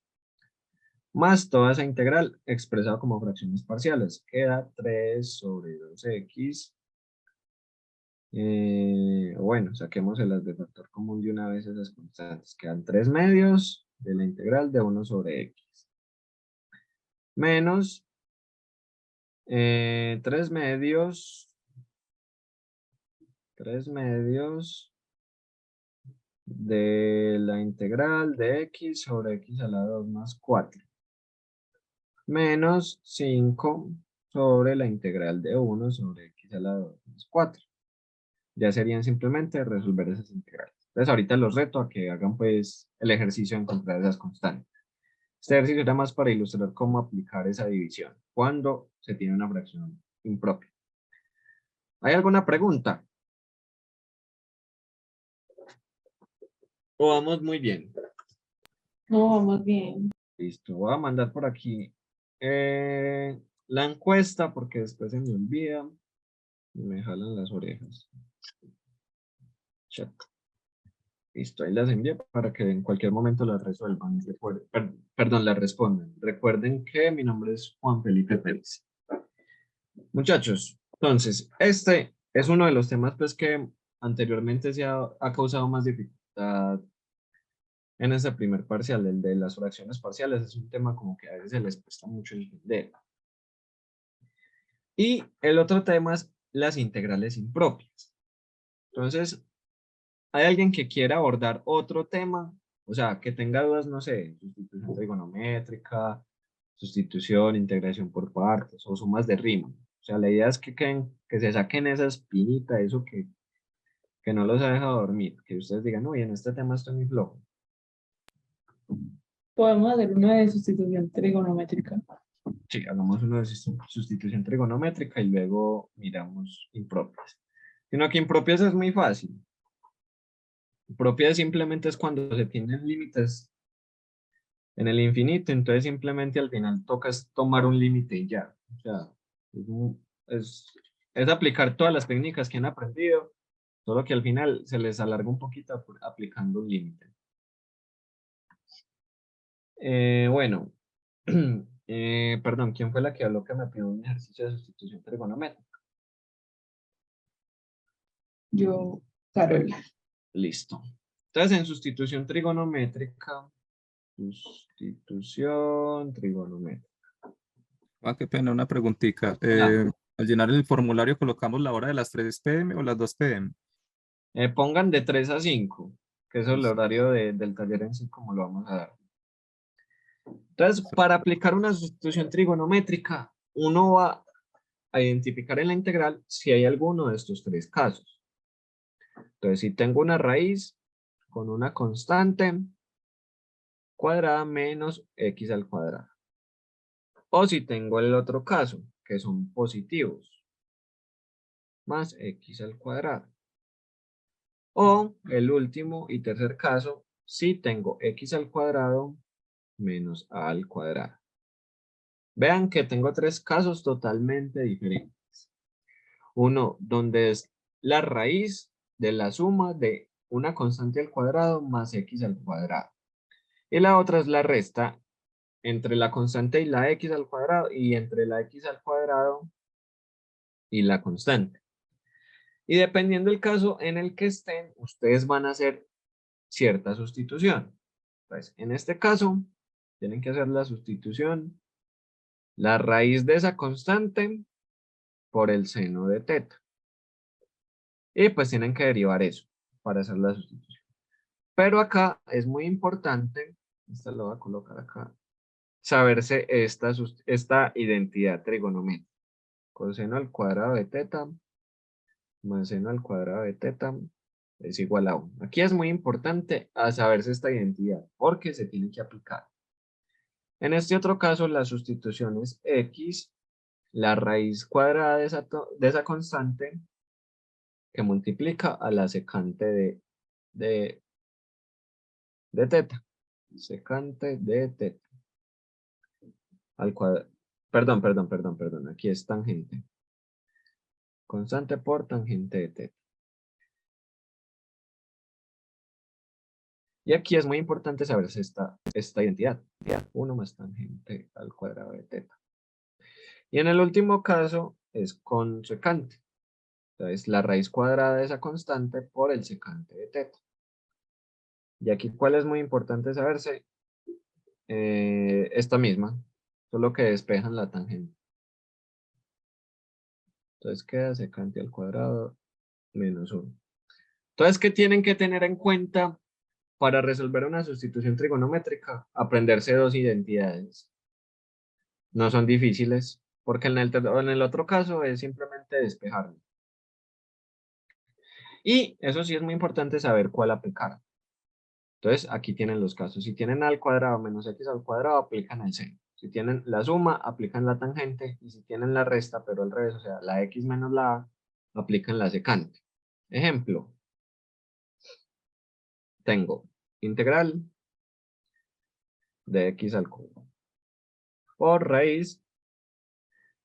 Más toda esa integral expresada como fracciones parciales. Queda 3 sobre 2X. Bueno, saquemos las de factor común de una vez esas constantes. Quedan 3 medios de la integral de 1 sobre X. Menos 3 medios. 3 medios de la integral de X sobre X a la 2 más 4. Menos 5 sobre la integral de 1 sobre X a la 2 más 4. Ya serían simplemente resolver esas integrales. Entonces ahorita los reto a que hagan pues el ejercicio de encontrar esas constantes. Este ejercicio era más para ilustrar cómo aplicar esa división cuando se tiene una fracción impropia. ¿Hay alguna pregunta? ¿O vamos muy bien? No, vamos bien. Listo, voy a mandar por aquí la encuesta porque después se me olvida y me jalan las orejas. Chat. Listo, ahí las envié para que en cualquier momento las resuelvan. Perdón, las respondan. Recuerden que mi nombre es Juan Felipe Pérez. Muchachos, entonces, este es uno de los temas pues, que anteriormente ha causado más dificultad en ese primer parcial, el de las fracciones parciales. Es un tema como que a veces se les cuesta mucho entender. Y el otro tema es las integrales impropias. Entonces, ¿hay alguien que quiera abordar otro tema? O sea, que tenga dudas, no sé, sustitución trigonométrica, sustitución, integración por partes o sumas de rima. O sea, la idea es que se saquen esa espinita, eso que no los ha dejado dormir, que ustedes digan, uy, en este tema estoy muy flojo. Podemos hacer una de sustitución trigonométrica. Sí, hagamos una de sustitución trigonométrica y luego miramos impropias. Sino que impropias es muy fácil. Impropias simplemente es cuando se tienen límites en el infinito, entonces simplemente al final toca tomar un límite y ya. O sea, es aplicar todas las técnicas que han aprendido, solo que al final se les alarga un poquito aplicando un límite. Bueno, perdón, ¿quién fue la que habló que me pidió un ejercicio de sustitución trigonométrica? Yo, Carol. Listo. Entonces, en sustitución trigonométrica, Ah, qué pena, una preguntita. Ah, Al llenar el formulario colocamos la hora de las 3 p.m. o las 2 p.m. pongan de 3 a 5, que es el Listo. horario del taller en sí, como lo vamos a dar. Entonces, para aplicar una sustitución trigonométrica, uno va a identificar en la integral si hay alguno de estos tres casos. Entonces, si tengo una raíz con una constante cuadrada menos x al cuadrado. O si tengo el otro caso, que son positivos, más x al cuadrado. O el último y tercer caso, si tengo x al cuadrado menos a al cuadrado. Vean que tengo tres casos totalmente diferentes. Uno donde es la raíz de la suma de una constante al cuadrado más x al cuadrado. Y la otra es la resta entre la constante y la x al cuadrado y entre la x al cuadrado y la constante. Y dependiendo del caso en el que estén, ustedes van a hacer cierta sustitución. Pues en este caso, tienen que hacer la sustitución, la raíz de esa constante por el seno de teta. Y pues tienen que derivar eso para hacer la sustitución. Pero acá es muy importante, esta lo voy a colocar acá, saberse esta identidad trigonométrica. Coseno al cuadrado de teta más seno al cuadrado de teta es igual a 1. Aquí es muy importante a saberse esta identidad porque se tiene que aplicar. En este otro caso, la sustitución es x, la raíz cuadrada de esa constante que multiplica a la secante de teta. Secante de teta. Al cuadrado. Perdón. Aquí es tangente. Constante por tangente de teta. Y aquí es muy importante saberse esta identidad. 1 más tangente al cuadrado de teta. Y en el último caso es con secante. Entonces, la raíz cuadrada de esa constante por el secante de teta. Y aquí, ¿cuál es muy importante saberse? Esta misma, solo que despejan la tangente. Entonces queda secante al cuadrado menos 1. Entonces, ¿qué tienen que tener en cuenta para resolver una sustitución trigonométrica? Aprenderse dos identidades. No son difíciles, porque en el otro caso es simplemente despejarlo. Y eso sí es muy importante saber cuál aplicar. Entonces, aquí tienen los casos. Si tienen a al cuadrado menos x al cuadrado, aplican el seno. Si tienen la suma, aplican la tangente. Y si tienen la resta, pero al revés, o sea, la x menos la a, aplican la secante. Ejemplo. Tengo integral de x al cubo por raíz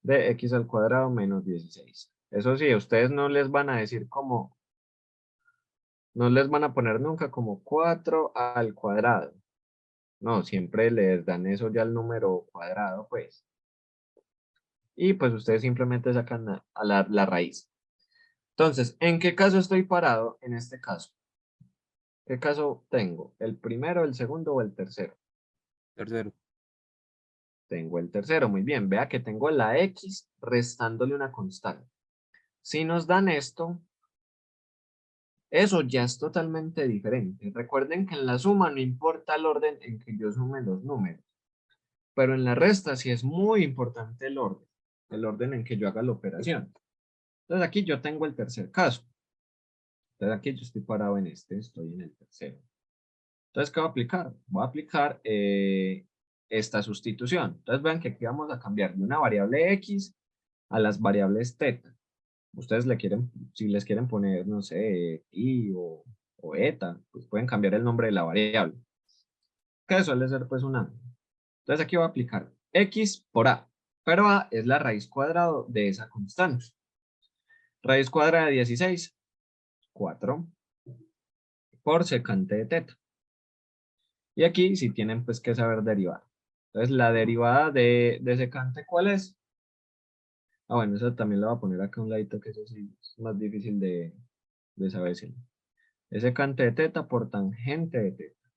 de x al cuadrado menos 16. Eso sí, ustedes no les van a decir como, no les van a poner nunca como 4 al cuadrado. No, siempre les dan eso ya el número cuadrado, pues. Y pues ustedes simplemente sacan la raíz. Entonces, ¿en qué caso estoy parado? En este caso. ¿Qué caso tengo? ¿El primero, el segundo o el tercero? Tercero. Tengo el tercero, muy bien. Vea que tengo la x restándole una constante. Si nos dan esto, eso ya es totalmente diferente. Recuerden que en la suma no importa el orden en que yo sume los números. Pero en la resta sí es muy importante el orden en que yo haga la operación. Entonces aquí yo tengo el tercer caso. Entonces aquí yo estoy parado en este, estoy en el tercero. Entonces, ¿qué voy a aplicar? Voy a aplicar esta sustitución. Entonces vean que aquí vamos a cambiar de una variable x a las variables teta. Ustedes le quieren, si les quieren poner, no sé, i o eta, pues pueden cambiar el nombre de la variable. Que suele ser pues un a. Entonces aquí voy a aplicar x por a. Pero a es la raíz cuadrada de esa constante. Raíz cuadrada de 16, 4 por secante de teta. Y aquí sí tienen pues que saber derivar. Entonces la derivada de secante, ¿cuál es? Ah, bueno, eso también lo voy a poner acá a un ladito, que eso sí es más difícil de saber si. Es secante de teta por tangente de teta.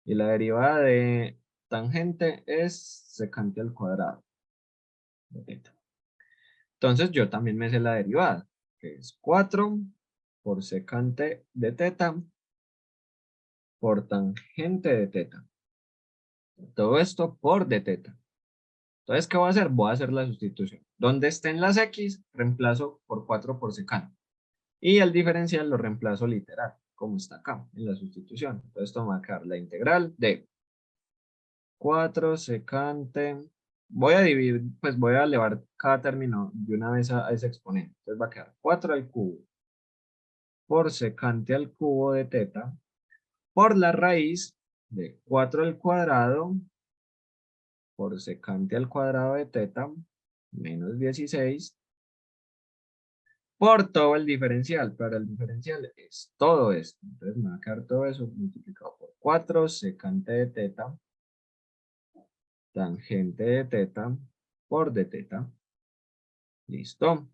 Y la derivada de tangente es secante al cuadrado de teta. Entonces yo también me sé la derivada, que es 4 por secante de teta por tangente de teta. Todo esto por de teta. Entonces, ¿qué voy a hacer? Voy a hacer la sustitución. Donde estén las x, reemplazo por 4 por secante. Y el diferencial lo reemplazo literal, como está acá en la sustitución. Entonces, esto me va a quedar la integral de 4 secante. Voy a dividir, pues voy a elevar cada término de una vez a ese exponente. Entonces va a quedar 4 al cubo por secante al cubo de teta por la raíz de 4 al cuadrado por secante al cuadrado de teta menos 16 por todo el diferencial, pero el diferencial es todo esto. Entonces me va a quedar todo eso multiplicado por 4 secante de teta tangente de teta por de teta. Listo.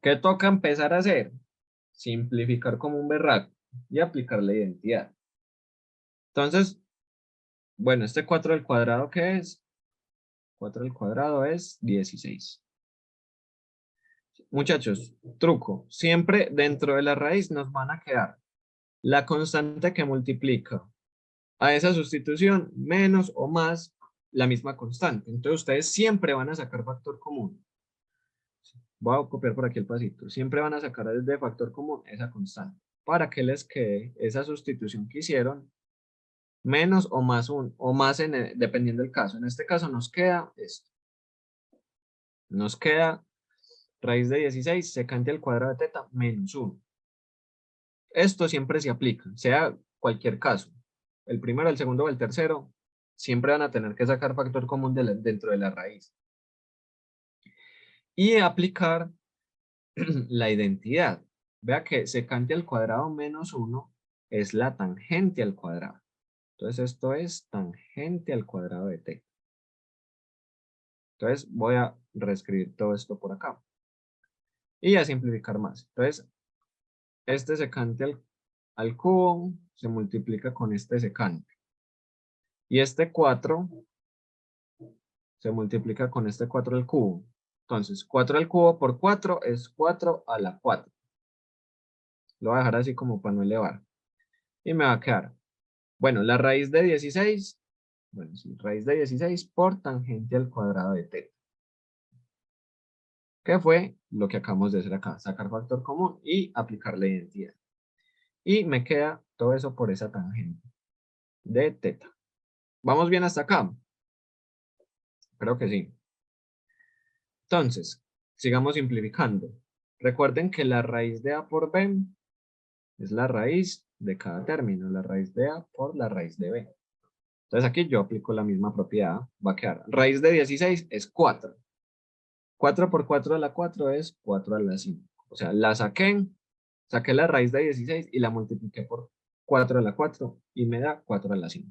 ¿Qué toca empezar a hacer? Simplificar como un berraco y aplicar la identidad. Entonces, bueno, este 4 al cuadrado, ¿qué es? 4 al cuadrado es 16. Muchachos, truco. Siempre dentro de la raíz nos van a quedar la constante que multiplica a esa sustitución menos o más la misma constante. Entonces ustedes siempre van a sacar factor común. Voy a copiar por aquí el pasito. Siempre van a sacar de factor común esa constante para que les quede esa sustitución que hicieron menos o más o más dependiendo del caso. En este caso nos queda esto. Nos queda raíz de 16 secante al cuadrado de teta menos 1. Esto siempre se aplica, sea cualquier caso. El primero, el segundo o el tercero, siempre van a tener que sacar factor común dentro de la raíz. Y aplicar la identidad. Vea que secante al cuadrado menos 1 es la tangente al cuadrado. Entonces esto es tangente al cuadrado de t. Entonces voy a reescribir todo esto por acá. Y a simplificar más. Entonces, este secante al cubo se multiplica con este secante. Y este 4 se multiplica con este 4 al cubo. Entonces, 4 al cubo por 4 es 4 a la 4. Lo voy a dejar así como para no elevar. Y me va a quedar, bueno, la raíz de 16, bueno, sí, raíz de 16 por tangente al cuadrado de t. Que fue lo que acabamos de hacer acá, sacar factor común y aplicar la identidad. Y me queda todo eso por esa tangente de teta. ¿Vamos bien hasta acá? Creo que sí. Entonces, sigamos simplificando. Recuerden que la raíz de a por b es la raíz de cada término, la raíz de A por la raíz de B. Entonces aquí yo aplico la misma propiedad, va a quedar raíz de 16 es 4. 4 por 4 a la 4 es 4 a la 5. O sea, saqué la raíz de 16 y la multipliqué por 4 a la 4 y me da 4 a la 5.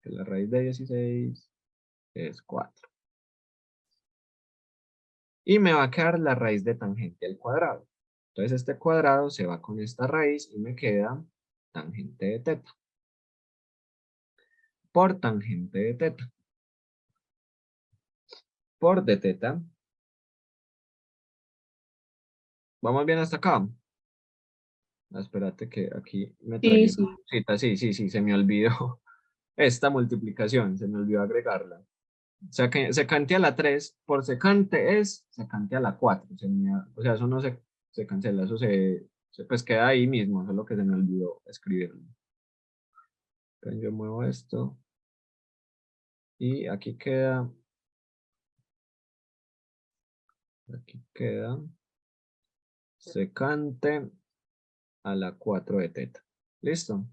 Que la raíz de 16 es 4. Y me va a quedar la raíz de tangente al cuadrado. Entonces este cuadrado se va con esta raíz y me queda tangente de teta por tangente de teta por de teta. ¿Vamos bien hasta acá? Espérate que aquí me Sí, traía sí. una cosita. Sí, se me olvidó esta multiplicación, se me olvidó agregarla. Secante a la 3 por secante es secante a la 4. O sea, eso no se cancela, eso pues queda ahí mismo, eso es lo que se me olvidó escribirlo. Entonces yo muevo esto y aquí queda secante a la 4 de teta. ¿Listo?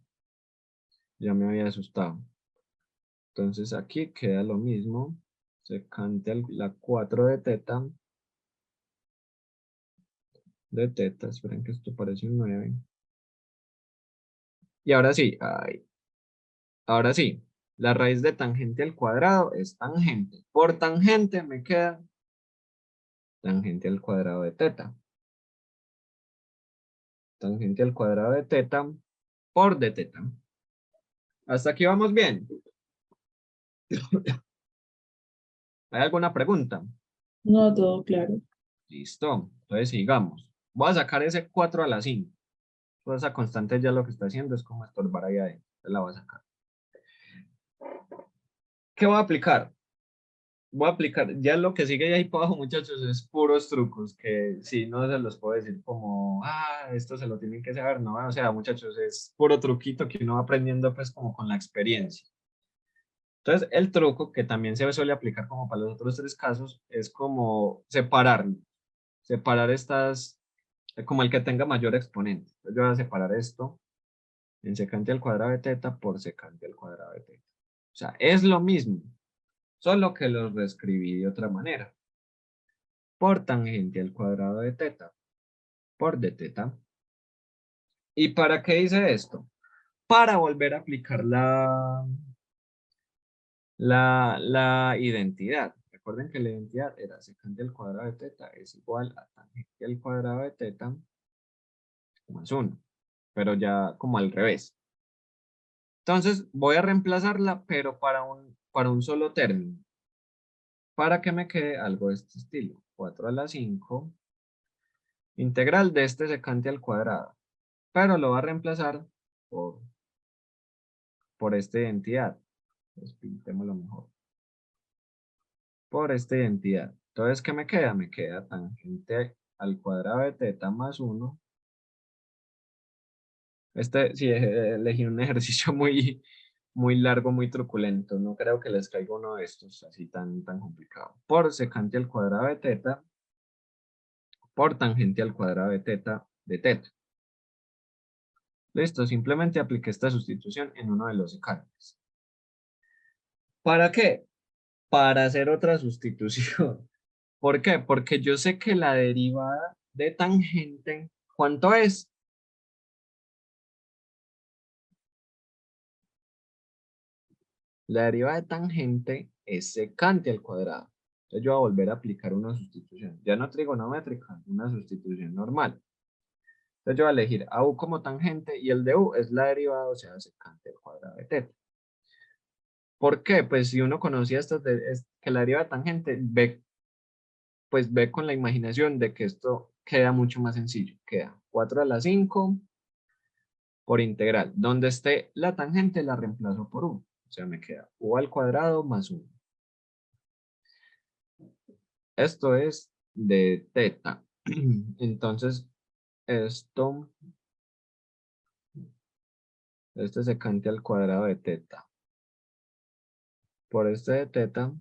Ya me había asustado. Entonces aquí queda lo mismo. Secante a la 4 de teta. Esperen que esto parece un 9. Y ahora sí, ahora sí, la raíz de tangente al cuadrado es tangente. Por tangente me queda tangente al cuadrado de teta. Tangente al cuadrado de teta por de teta. Hasta aquí vamos bien. ¿Hay alguna pregunta? No, todo claro. Listo. Entonces sigamos. Voy a sacar ese 4 a la 5. Toda esa constante ya lo que está haciendo es como estorbar ahí adentro. Entonces la voy a sacar. ¿Qué voy a aplicar? Voy a aplicar, ya lo que sigue ahí para abajo, muchachos, es puros trucos que sí, no se los puedo decir como, esto se lo tienen que saber, no, o sea, muchachos, es puro truquito que uno va aprendiendo pues como con la experiencia. Entonces, el truco que también se suele aplicar como para los otros tres casos es como separar estas, como el que tenga mayor exponente. Entonces, yo voy a separar esto en secante al cuadrado de teta por secante al cuadrado de teta. O sea, es lo mismo, solo que lo reescribí de otra manera. Por tangente al cuadrado de teta por de teta. ¿Y para qué hice esto? Para volver a aplicar la identidad. Recuerden que la identidad era secante al cuadrado de teta es igual a tangente al cuadrado de teta más 1, pero ya como al revés. Entonces voy a reemplazarla, pero para un solo término. Para que me quede algo de este estilo. 4 a la 5 integral de este secante al cuadrado. Pero lo va a reemplazar por esta identidad. Pues pintémoslo mejor. Por esta identidad. Entonces, ¿qué me queda? Me queda tangente al cuadrado de teta más 1. Sí, elegí un ejercicio muy largo, muy truculento. No creo que les caiga uno de estos así tan complicado. Por secante al cuadrado de teta por tangente al cuadrado de teta de teta. Listo, simplemente apliqué esta sustitución en uno de los secantes. ¿Para qué? Para hacer otra sustitución. ¿Por qué? Porque yo sé que la derivada de tangente, ¿cuánto es? La derivada de tangente es secante al cuadrado. Entonces yo voy a volver a aplicar una sustitución. Ya no trigonométrica, una sustitución normal. Entonces yo voy a elegir a u como tangente y el de u es la derivada, o sea, secante al cuadrado de teta. ¿Por qué? Pues si uno conocía que la derivada de tangente, pues ve con la imaginación de que esto queda mucho más sencillo. Queda 4 a la 5 por integral. Donde esté la tangente la reemplazo por 1. O sea, me queda u al cuadrado más 1. Esto es de teta. Entonces, esto secante al cuadrado de teta. Por este de teta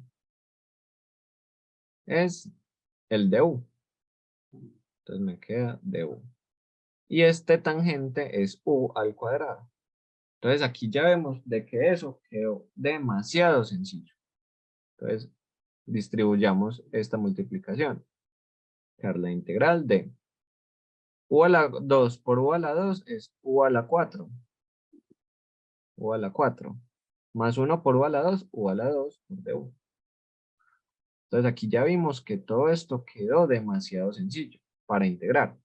es el de u. Entonces me queda de u. Y este tangente es u al cuadrado. Entonces aquí ya vemos de que eso quedó demasiado sencillo. Entonces distribuyamos esta multiplicación. Quedar la integral de u a la 2 por u a la 2 es u a la 4. U a la 4. Más 1 por u a la 2, u a la 2 por du. Entonces aquí ya vimos que todo esto quedó demasiado sencillo para integrar.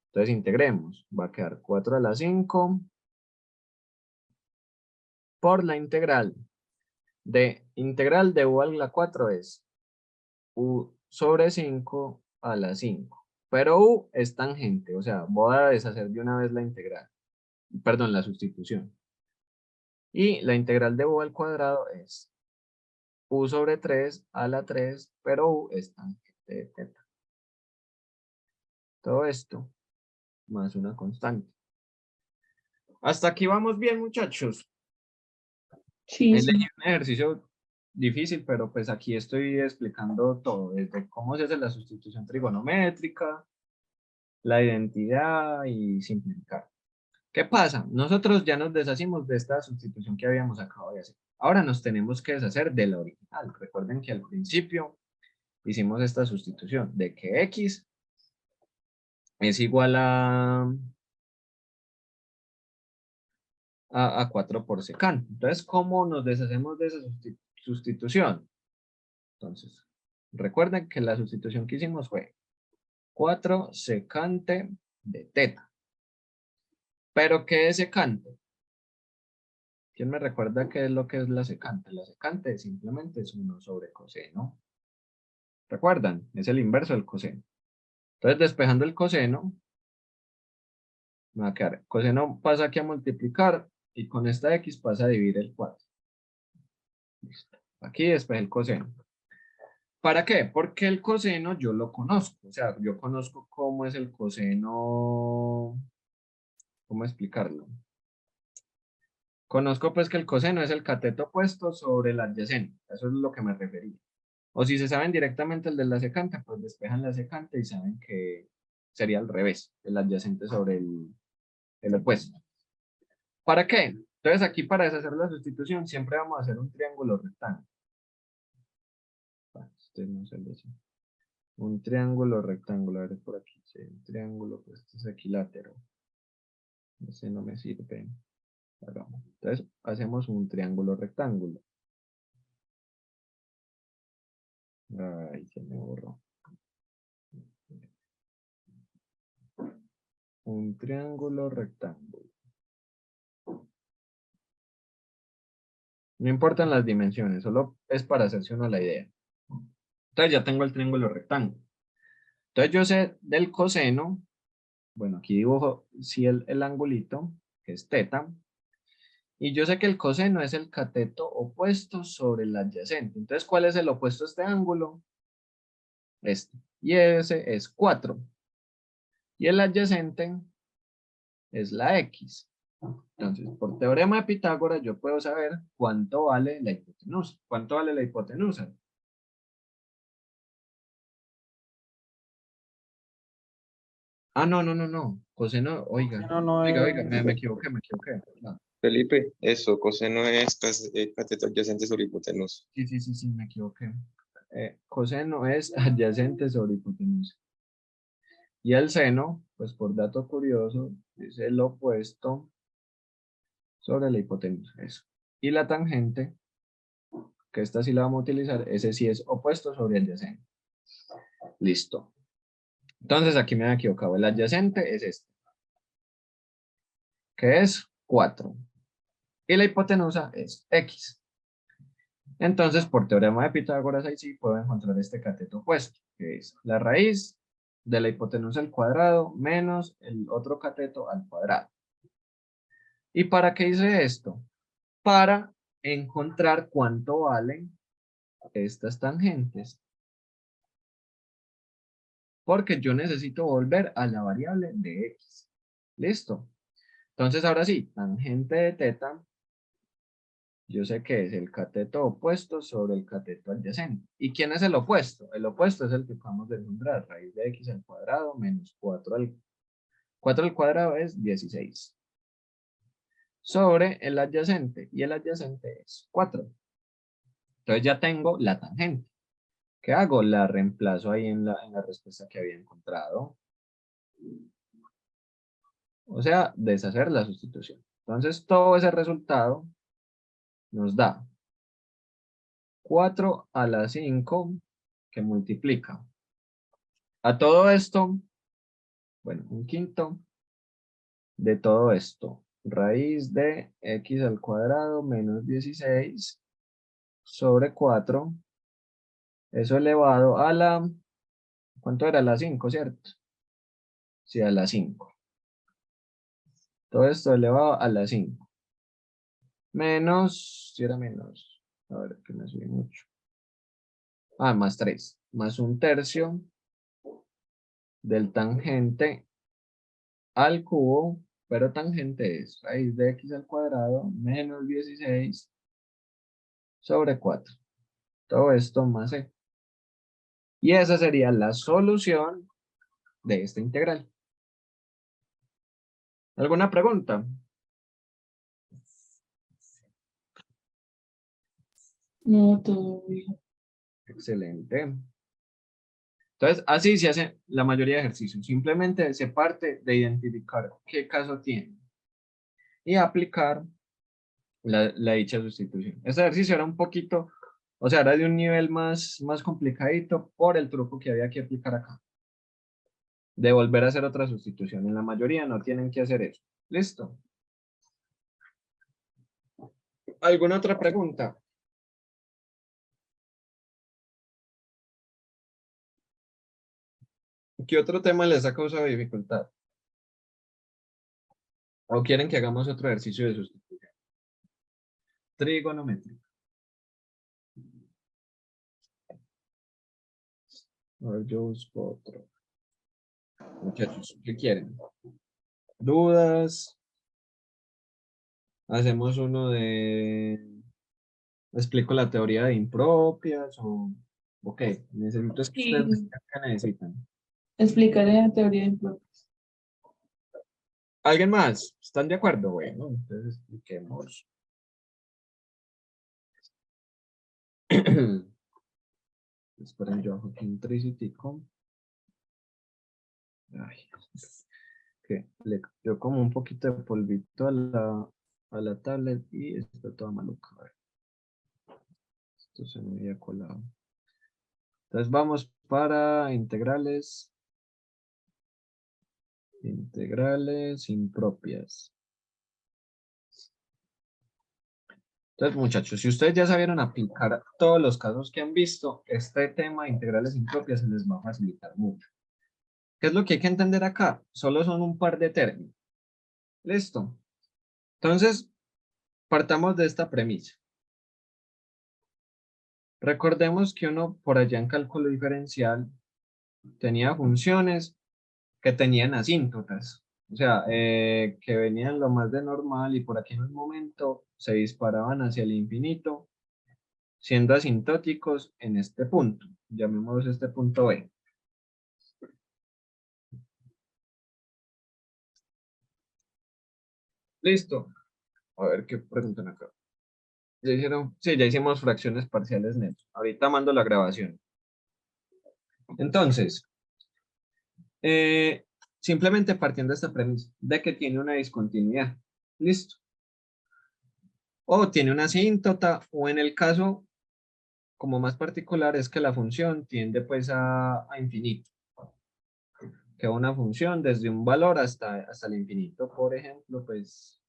Entonces integremos. Va a quedar 4 a la 5 por la integral de u a la 4 es u sobre 5 a la 5. Pero u es tangente, o sea, voy a deshacer de una vez la integral. Perdón, la sustitución. Y la integral de u al cuadrado es u sobre 3 a la 3, pero u es tangente de teta. Todo esto más una constante. Hasta aquí vamos bien, muchachos. Sí, Elegí sí. un ejercicio difícil, pero pues aquí estoy explicando todo, desde cómo se hace la sustitución trigonométrica, la identidad y simplificar. ¿Qué pasa? Nosotros ya nos deshacimos de esta sustitución que habíamos acabado de hacer. Ahora nos tenemos que deshacer de la original. Recuerden que al principio hicimos esta sustitución de que x es igual a 4 por secante. Entonces, ¿cómo nos deshacemos de esa sustitución? Entonces, recuerden que la sustitución que hicimos fue 4 secante de teta. ¿Pero qué es secante? ¿Quién me recuerda qué es lo que es la secante? La secante simplemente es 1 sobre coseno. ¿Recuerdan? Es el inverso del coseno. Entonces, despejando el coseno, me va a quedar. Coseno pasa aquí a multiplicar y con esta x pasa a dividir el 4. Listo. Aquí despejé el coseno. ¿Para qué? Porque el coseno yo lo conozco. O sea, yo conozco cómo es el coseno. ¿Cómo explicarlo? Conozco pues que el coseno es el cateto opuesto sobre el adyacente. Eso es lo que me refería. O si se saben directamente el de la secante, pues despejan la secante y saben que sería al revés, el adyacente sobre el opuesto. ¿Para qué? Entonces aquí para deshacer la sustitución siempre vamos a hacer un triángulo rectángulo. Este no se lo sé. Un triángulo rectangular, a ver por aquí, sí, un triángulo, pues este es equilátero. Ese no me sirve. Hagamos. Entonces hacemos un triángulo rectángulo. Ay, se me borró. Un triángulo rectángulo. No importan las dimensiones, solo es para hacerse uno la idea. Entonces ya tengo el triángulo rectángulo. Entonces yo sé del coseno, bueno, aquí dibujo sí el angulito, que es teta, y yo sé que el coseno es el cateto opuesto sobre el adyacente. Entonces, ¿cuál es el opuesto a este ángulo? Este. Y ese es 4. Y el adyacente es la x. Entonces, por teorema de Pitágoras, yo puedo saber cuánto vale la hipotenusa. ¿Cuánto vale la hipotenusa? Ah, no. Coseno, oiga. Coseno no Oiga, es... me equivoqué. No. Felipe, eso, coseno es cateto adyacente sobre hipotenusa. Sí, me equivoqué. Coseno es adyacente sobre hipotenusa. Y el seno, pues por dato curioso, es el opuesto sobre la hipotenusa. Eso. Y la tangente, que esta sí la vamos a utilizar, ese sí es opuesto sobre adyacente. Listo. Entonces aquí me he equivocado. El adyacente es este, que es 4. Y la hipotenusa es x. Entonces, por teorema de Pitágoras, ahí sí puedo encontrar este cateto opuesto, que es la raíz de la hipotenusa al cuadrado menos el otro cateto al cuadrado. ¿Y para qué hice esto? Para encontrar cuánto valen estas tangentes. Porque yo necesito volver a la variable de x. ¿Listo? Entonces, ahora sí, tangente de teta, yo sé que es el cateto opuesto sobre el cateto adyacente. ¿Y quién es el opuesto? El opuesto es el que acabamos de encontrar, raíz de x al cuadrado menos 4 4 al cuadrado es 16. Sobre el adyacente, y el adyacente es 4. Entonces ya tengo la tangente. ¿Qué hago? La reemplazo ahí en la respuesta que había encontrado. O sea, deshacer la sustitución. Entonces todo ese resultado nos da 4 a la 5 que multiplica. A todo esto, bueno, un quinto de todo esto. Raíz de x al cuadrado menos 16 sobre 4. Eso elevado a la... ¿Cuánto era? La 5, ¿cierto? Sí, a la 5. Todo esto elevado a la 5. Menos, si era menos. A ver, que me subí mucho. Ah, más 3. Más un tercio del tangente al cubo. Pero tangente es raíz de x al cuadrado menos 16 sobre 4. Todo esto más c. Y esa sería la solución de esta integral. ¿Alguna pregunta? No, todo bien. Excelente. Entonces, así se hace la mayoría de ejercicios. Simplemente se parte de identificar qué caso tiene y aplicar la dicha sustitución. Este ejercicio era un poquito, o sea, era de un nivel más complicadito por el truco que había que aplicar acá. De volver a hacer otra sustitución. En la mayoría no tienen que hacer eso. ¿Listo? ¿Alguna otra pregunta? ¿Qué otro tema les ha causado dificultad? ¿O quieren que hagamos otro ejercicio de sustitución? Trigonométrico. A ver, yo busco otro. Muchachos, ¿qué quieren? ¿Dudas? Hacemos uno de... ¿Explico la teoría de impropias? O... Ok, necesito es que ustedes me Sí. digan qué necesitan. Explicaré la teoría de impropios. ¿Alguien más? ¿Están de acuerdo? Bueno, entonces expliquemos. Esperen, yo hago aquí un tricitico. Ay, que le dio como un poquito de polvito a la tablet y está toda maluca. A ver. Esto se me había colado. Entonces vamos para integrales. Integrales impropias. Entonces, muchachos, si ustedes ya sabieron aplicar todos los casos que han visto, este tema de integrales impropias se les va a facilitar mucho. ¿Qué es lo que hay que entender acá? Solo son un par de términos. ¿Listo? Entonces, partamos de esta premisa. Recordemos que uno por allá en cálculo diferencial tenía funciones que tenían asíntotas. O sea, que venían lo más de normal y por aquí en un momento se disparaban hacia el infinito, siendo asintóticos en este punto. Llamémoslo este punto B. Listo. A ver qué preguntan acá. ¿Ya hicieron? Sí, ya hicimos fracciones parciales neto. Ahorita mando la grabación. Entonces, simplemente partiendo de esta premisa, de que tiene una discontinuidad. Listo. O tiene una asíntota, o en el caso como más particular es que la función tiende pues a infinito. Que una función desde un valor hasta el infinito. Por ejemplo, pues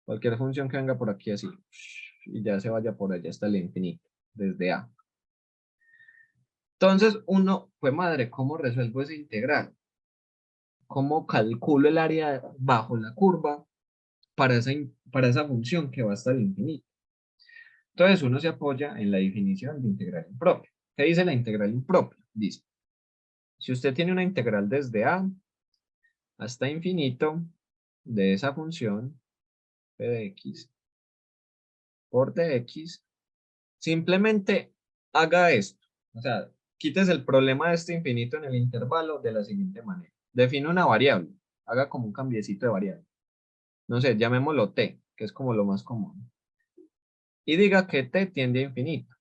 cualquier función que venga por aquí así y ya se vaya por allá hasta el infinito, desde A. Entonces uno, pues madre, ¿cómo resuelvo esa integral? ¿Cómo calculo el área bajo la curva para esa función que va hasta el infinito? Entonces uno se apoya en la definición de integral impropia. ¿Qué dice la integral impropia? Dice, si usted tiene una integral desde A hasta infinito de esa función p de x por dx, simplemente haga esto. O sea, quites el problema de este infinito en el intervalo de la siguiente manera. define una variable, haga como un cambiecito de variable. No sé, llamémoslo t, que es como lo más común. Y diga que t tiende a infinito.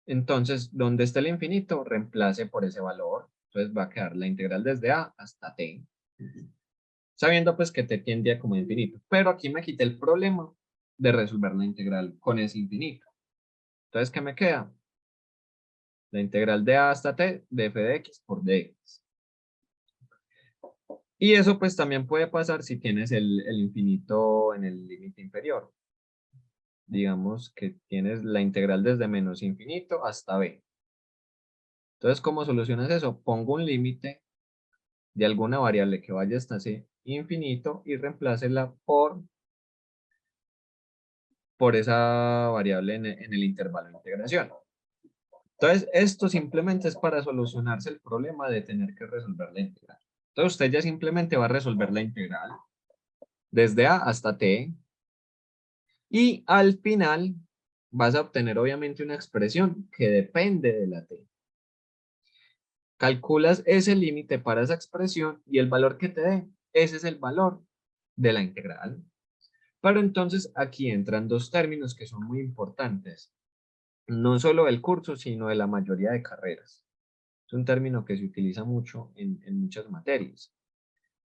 Entonces, donde esté el infinito, reemplace por ese valor. Entonces va a quedar la integral desde a hasta t. Sabiendo pues que t tiende a como infinito. Pero aquí me quité el problema de resolver la integral con ese infinito. Entonces, ¿qué me queda? La integral de a hasta t de f de x por dx. Y eso pues también puede pasar si tienes el infinito en el límite inferior. Digamos que tienes la integral desde menos infinito hasta b. Entonces, ¿cómo solucionas eso? Pongo un límite de alguna variable que vaya hasta c infinito y reemplácela por esa variable en el intervalo de integración. Entonces, esto simplemente es para solucionarse el problema de tener que resolver la integral. Entonces, usted ya simplemente va a resolver la integral desde a hasta t y al final vas a obtener obviamente una expresión que depende de la t. Calculas ese límite para esa expresión y el valor que te dé, ese es el valor de la integral. Pero entonces aquí entran dos términos que son muy importantes, no solo del curso, sino de la mayoría de carreras. Es un término que se utiliza mucho en muchas materias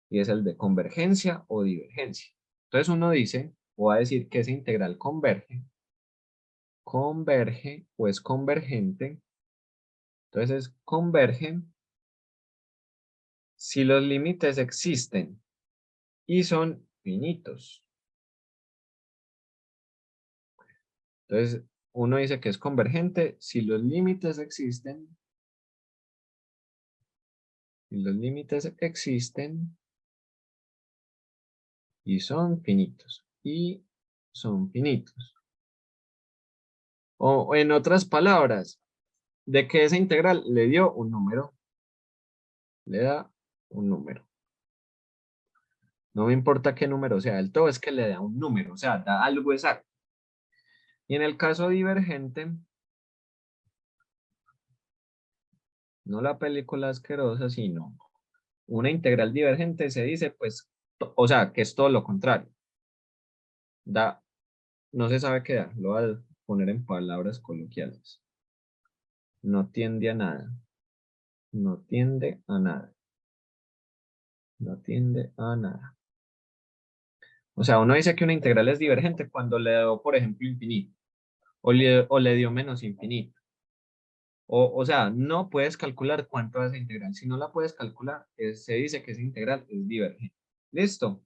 y es el de convergencia o divergencia. Entonces uno dice, o va a decir que esa integral converge o es convergente. Entonces converge si los límites existen y son finitos. Entonces, uno dice que es convergente si los límites existen. Si los límites existen y son finitos. Y son finitos. O en otras palabras, de que esa integral le dio un número. Le da un número. No me importa qué número sea, el todo es que le da un número, o sea, da algo exacto. Y en el caso divergente, no la película asquerosa, sino una integral divergente se dice, pues, o sea, que es todo lo contrario. Da, no se sabe qué da, lo voy a poner en palabras coloquiales. No tiende a nada. No tiende a nada. No tiende a nada. O sea, uno dice que una integral es divergente cuando le dio, por ejemplo, infinito. O le dio menos infinito. O sea, no puedes calcular cuánto es esa integral. Si no la puedes calcular, se dice que esa integral es divergente. ¿Listo?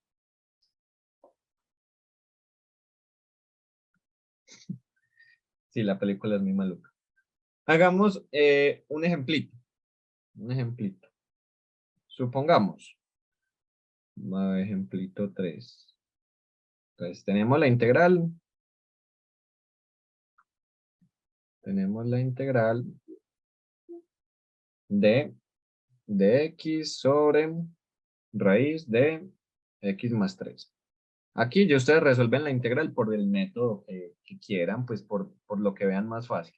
Sí, la película es muy maluca. Hagamos un ejemplito. Un ejemplito. Supongamos. Ejemplito 3. Entonces tenemos la integral. Tenemos la integral de x sobre raíz de x más 3. Aquí ya ustedes resuelven la integral por el método que quieran, pues por lo que vean más fácil.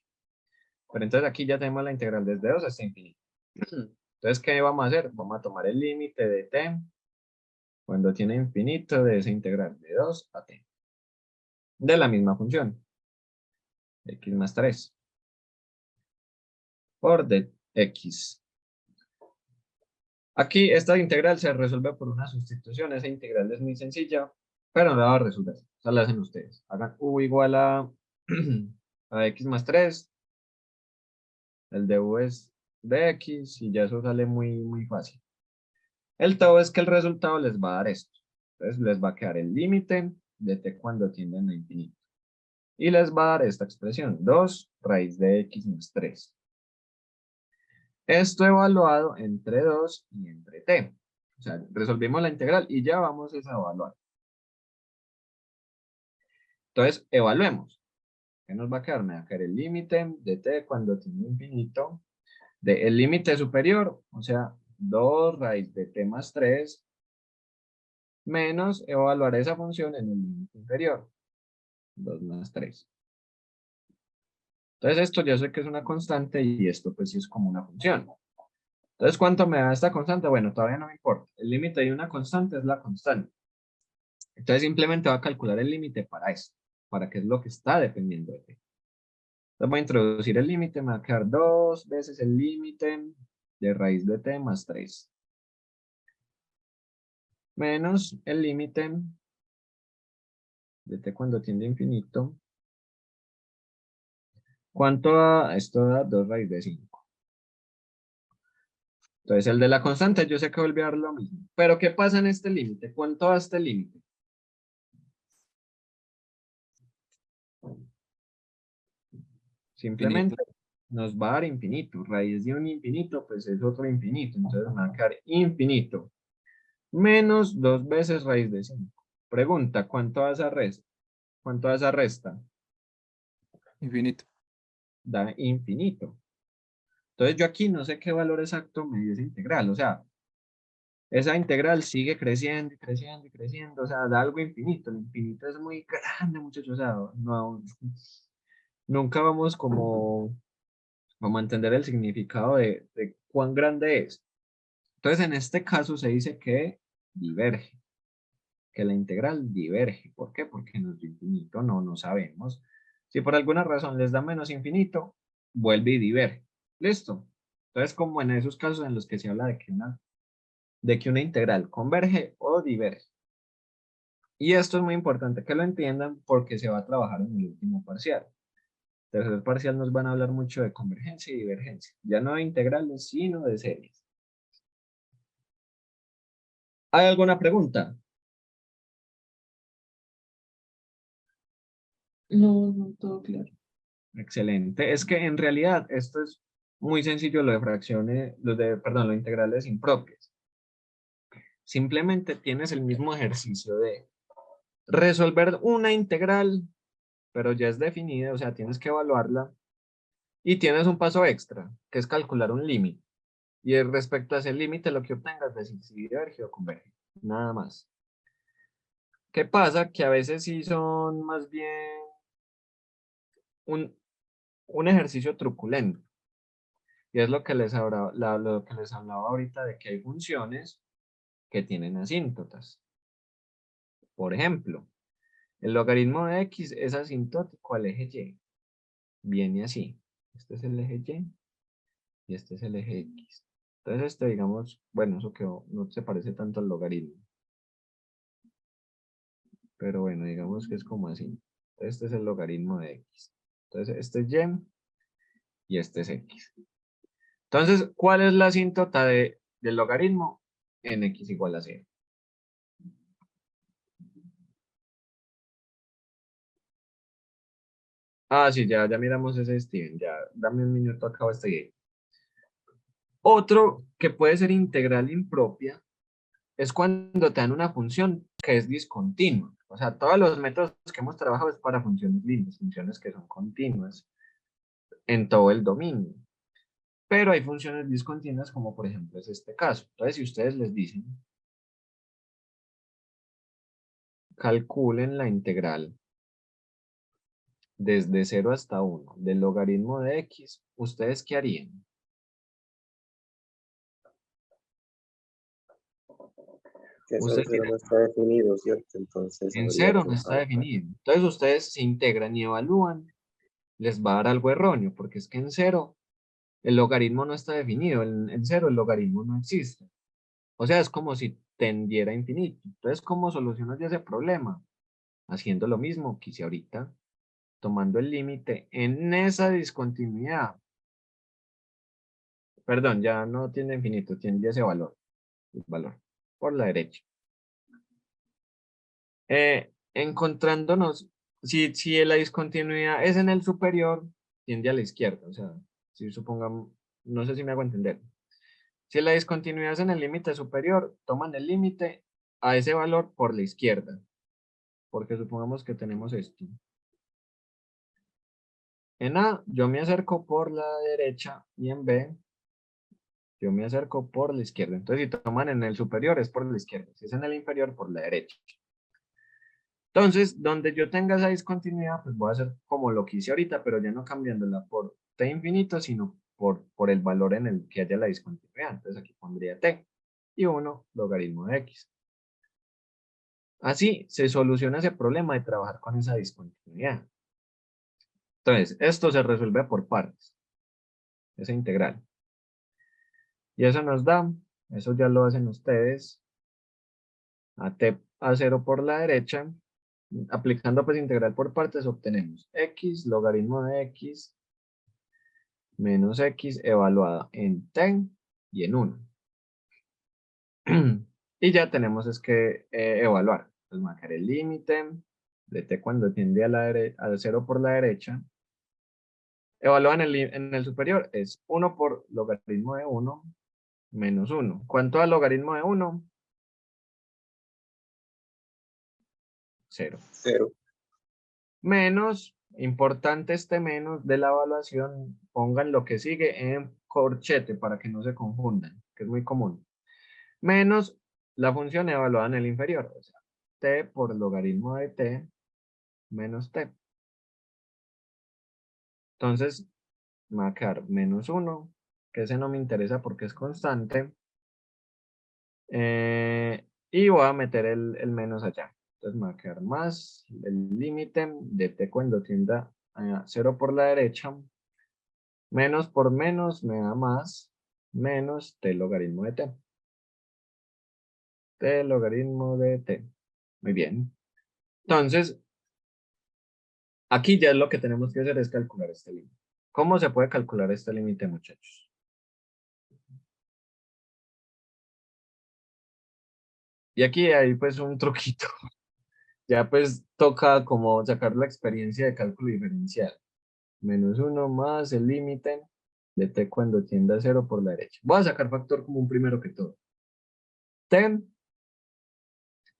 Pero entonces aquí ya tenemos la integral desde 2 hasta infinito. Entonces, ¿qué vamos a hacer? Vamos a tomar el límite de t cuando tiene infinito de esa integral de 2 a t. De la misma función. X más 3. Por dx. Aquí esta integral se resuelve por una sustitución. Esa integral es muy sencilla, pero no la va a resolver. O sea, la hacen ustedes. Hagan u igual a x más 3. El de u es dx y ya eso sale muy fácil. El todo es que el resultado les va a dar esto. Entonces les va a quedar el límite de t cuando tienden a infinito. Y les va a dar esta expresión, 2 raíz de x más 3. Esto evaluado entre 2 y entre t. O sea, resolvimos la integral y ya vamos a evaluar. Entonces, evaluemos. ¿Qué nos va a quedar? Me va a quedar el límite de t cuando tiene infinito. El límite superior, o sea, 2 raíz de t más 3 menos evaluar esa función en el límite inferior. 2 más 3. Entonces esto ya sé que es una constante y esto pues sí es como una función. Entonces, ¿cuánto me da esta constante? Bueno, todavía no me importa. El límite de una constante es la constante. Entonces, simplemente va a calcular el límite para esto, para qué es lo que está dependiendo de t. Entonces, voy a introducir el límite, me va a quedar 2 veces el límite de raíz de t más 3. Menos el límite de t cuando tiende a infinito. ¿Cuánto da? Esto da 2 raíz de 5. Entonces, el de la constante yo sé que vuelve a dar lo mismo. Pero, ¿qué pasa en este límite? ¿Cuánto da este límite? Simplemente nos va a dar infinito. Raíz de un infinito, pues es otro infinito. Entonces, me va a quedar infinito. Menos 2 veces raíz de 5. Pregunta, ¿cuánto da esa resta? ¿Cuánto da esa resta? Infinito. Da infinito. Entonces, yo aquí no sé qué valor exacto me dio esa integral. O sea, esa integral sigue creciendo y creciendo y creciendo, o sea, da algo infinito. El infinito es muy grande, muchachos, o sea, no, nunca vamos como a entender el significado de cuán grande es. Entonces, en este caso se dice que diverge, que la integral diverge. ¿Por qué? Porque nos dio infinito, no sabemos. Si por alguna razón les da menos infinito, vuelve y diverge. ¿Listo? Entonces, como en esos casos en los que se habla de que una integral converge o diverge. Y esto es muy importante que lo entiendan porque se va a trabajar en el último parcial. Tercer parcial nos van a hablar mucho de convergencia y divergencia. Ya no de integrales, sino de series. ¿Hay alguna pregunta? No, todo claro. Excelente. Es que en realidad esto es muy sencillo lo de fracciones, perdón, lo de integrales impropias. Simplemente tienes el mismo ejercicio de resolver una integral, pero ya es definida, o sea, tienes que evaluarla. Y tienes un paso extra, que es calcular un límite. Y respecto a ese límite, lo que obtengas es decir si diverge o converge. Nada más. ¿Qué pasa? Que a veces sí son más bien un, un ejercicio truculento. Y es lo que lo que les hablaba ahorita de que hay funciones que tienen asíntotas. Por ejemplo, el logaritmo de x es asintótico al eje y. Viene así. Este es el eje y y este es el eje x. Entonces, digamos, bueno, eso que no se parece tanto al logaritmo. Pero bueno, digamos que es como así. Este es el logaritmo de x. Entonces, este es y y este es x. Entonces, ¿cuál es la asíntota del logaritmo? En x igual a 0. Ah, sí, ya miramos ese Steven. Ya, dame un minuto, acabo este game. Otro que puede ser integral impropia es cuando te dan una función que es discontinua. O sea, todos los métodos que hemos trabajado es para funciones líneas, funciones que son continuas en todo el dominio. Pero hay funciones discontinuas como por ejemplo es este caso. Entonces, si ustedes les dicen, calculen la integral desde 0 hasta 1 del logaritmo de x, ¿ustedes qué harían? Que eso en Ustedes cero dirán, no está definido, ¿cierto? Entonces en habría 0 que no está bajar. definido. Entonces, ustedes se integran y evalúan, les va a dar algo erróneo, porque es que en 0 el logaritmo no está definido, en 0 el logaritmo no existe. O sea, es como si tendiera a infinito. Entonces, ¿cómo solucionas ese problema? Haciendo lo mismo que hice ahorita, tomando el límite en esa discontinuidad. Perdón, ya no tiene infinito, tiene ese valor, el valor, por la derecha. Encontrándonos, si la discontinuidad es en el superior, tiende a la izquierda. O sea, si supongamos, no sé si me hago entender. Si la discontinuidad es en el límite superior, toman el límite a ese valor por la izquierda. Porque supongamos que tenemos esto. En A, yo me acerco por la derecha y en B, yo me acerco por la izquierda. Entonces, si toman en el superior, es por la izquierda. Si es en el inferior, por la derecha. Entonces, donde yo tenga esa discontinuidad, pues voy a hacer como lo que hice ahorita, pero ya no cambiando por t infinito, sino por el valor en el que haya la discontinuidad. Entonces aquí pondría t y 1 logaritmo de x. Así se soluciona ese problema de trabajar con esa discontinuidad. Entonces, esto se resuelve por partes, esa integral. Y eso nos da, eso ya lo hacen ustedes, a t a 0 por la derecha, aplicando pues integral por partes, obtenemos x logaritmo de x menos x evaluada en t y en 1. Y ya tenemos es que evaluar. Entonces marcar el límite de t cuando tiende a 0 por la derecha. Evaluar en el superior es 1 por logaritmo de 1 menos 1. ¿Cuánto da logaritmo de 1? 0. 0. Menos, importante este menos de la evaluación, pongan lo que sigue en corchete para que no se confundan, que es muy común. Menos la función evaluada en el inferior, o sea, t por logaritmo de t menos t. Entonces, me va a quedar menos 1, que ese no me interesa porque es constante. Y voy a meter el menos allá. Entonces me va a quedar más el límite de t cuando tienda a 0 por la derecha. Menos por menos me da más, menos t logaritmo de t. T logaritmo de t. Muy bien. Entonces, aquí ya lo que tenemos que hacer es calcular este límite. ¿Cómo se puede calcular este límite, muchachos? Y aquí hay pues un truquito. Ya pues toca como sacar la experiencia de cálculo diferencial. Menos 1 más el límite de t cuando tiende a 0 por la derecha. Voy a sacar factor común primero que todo. T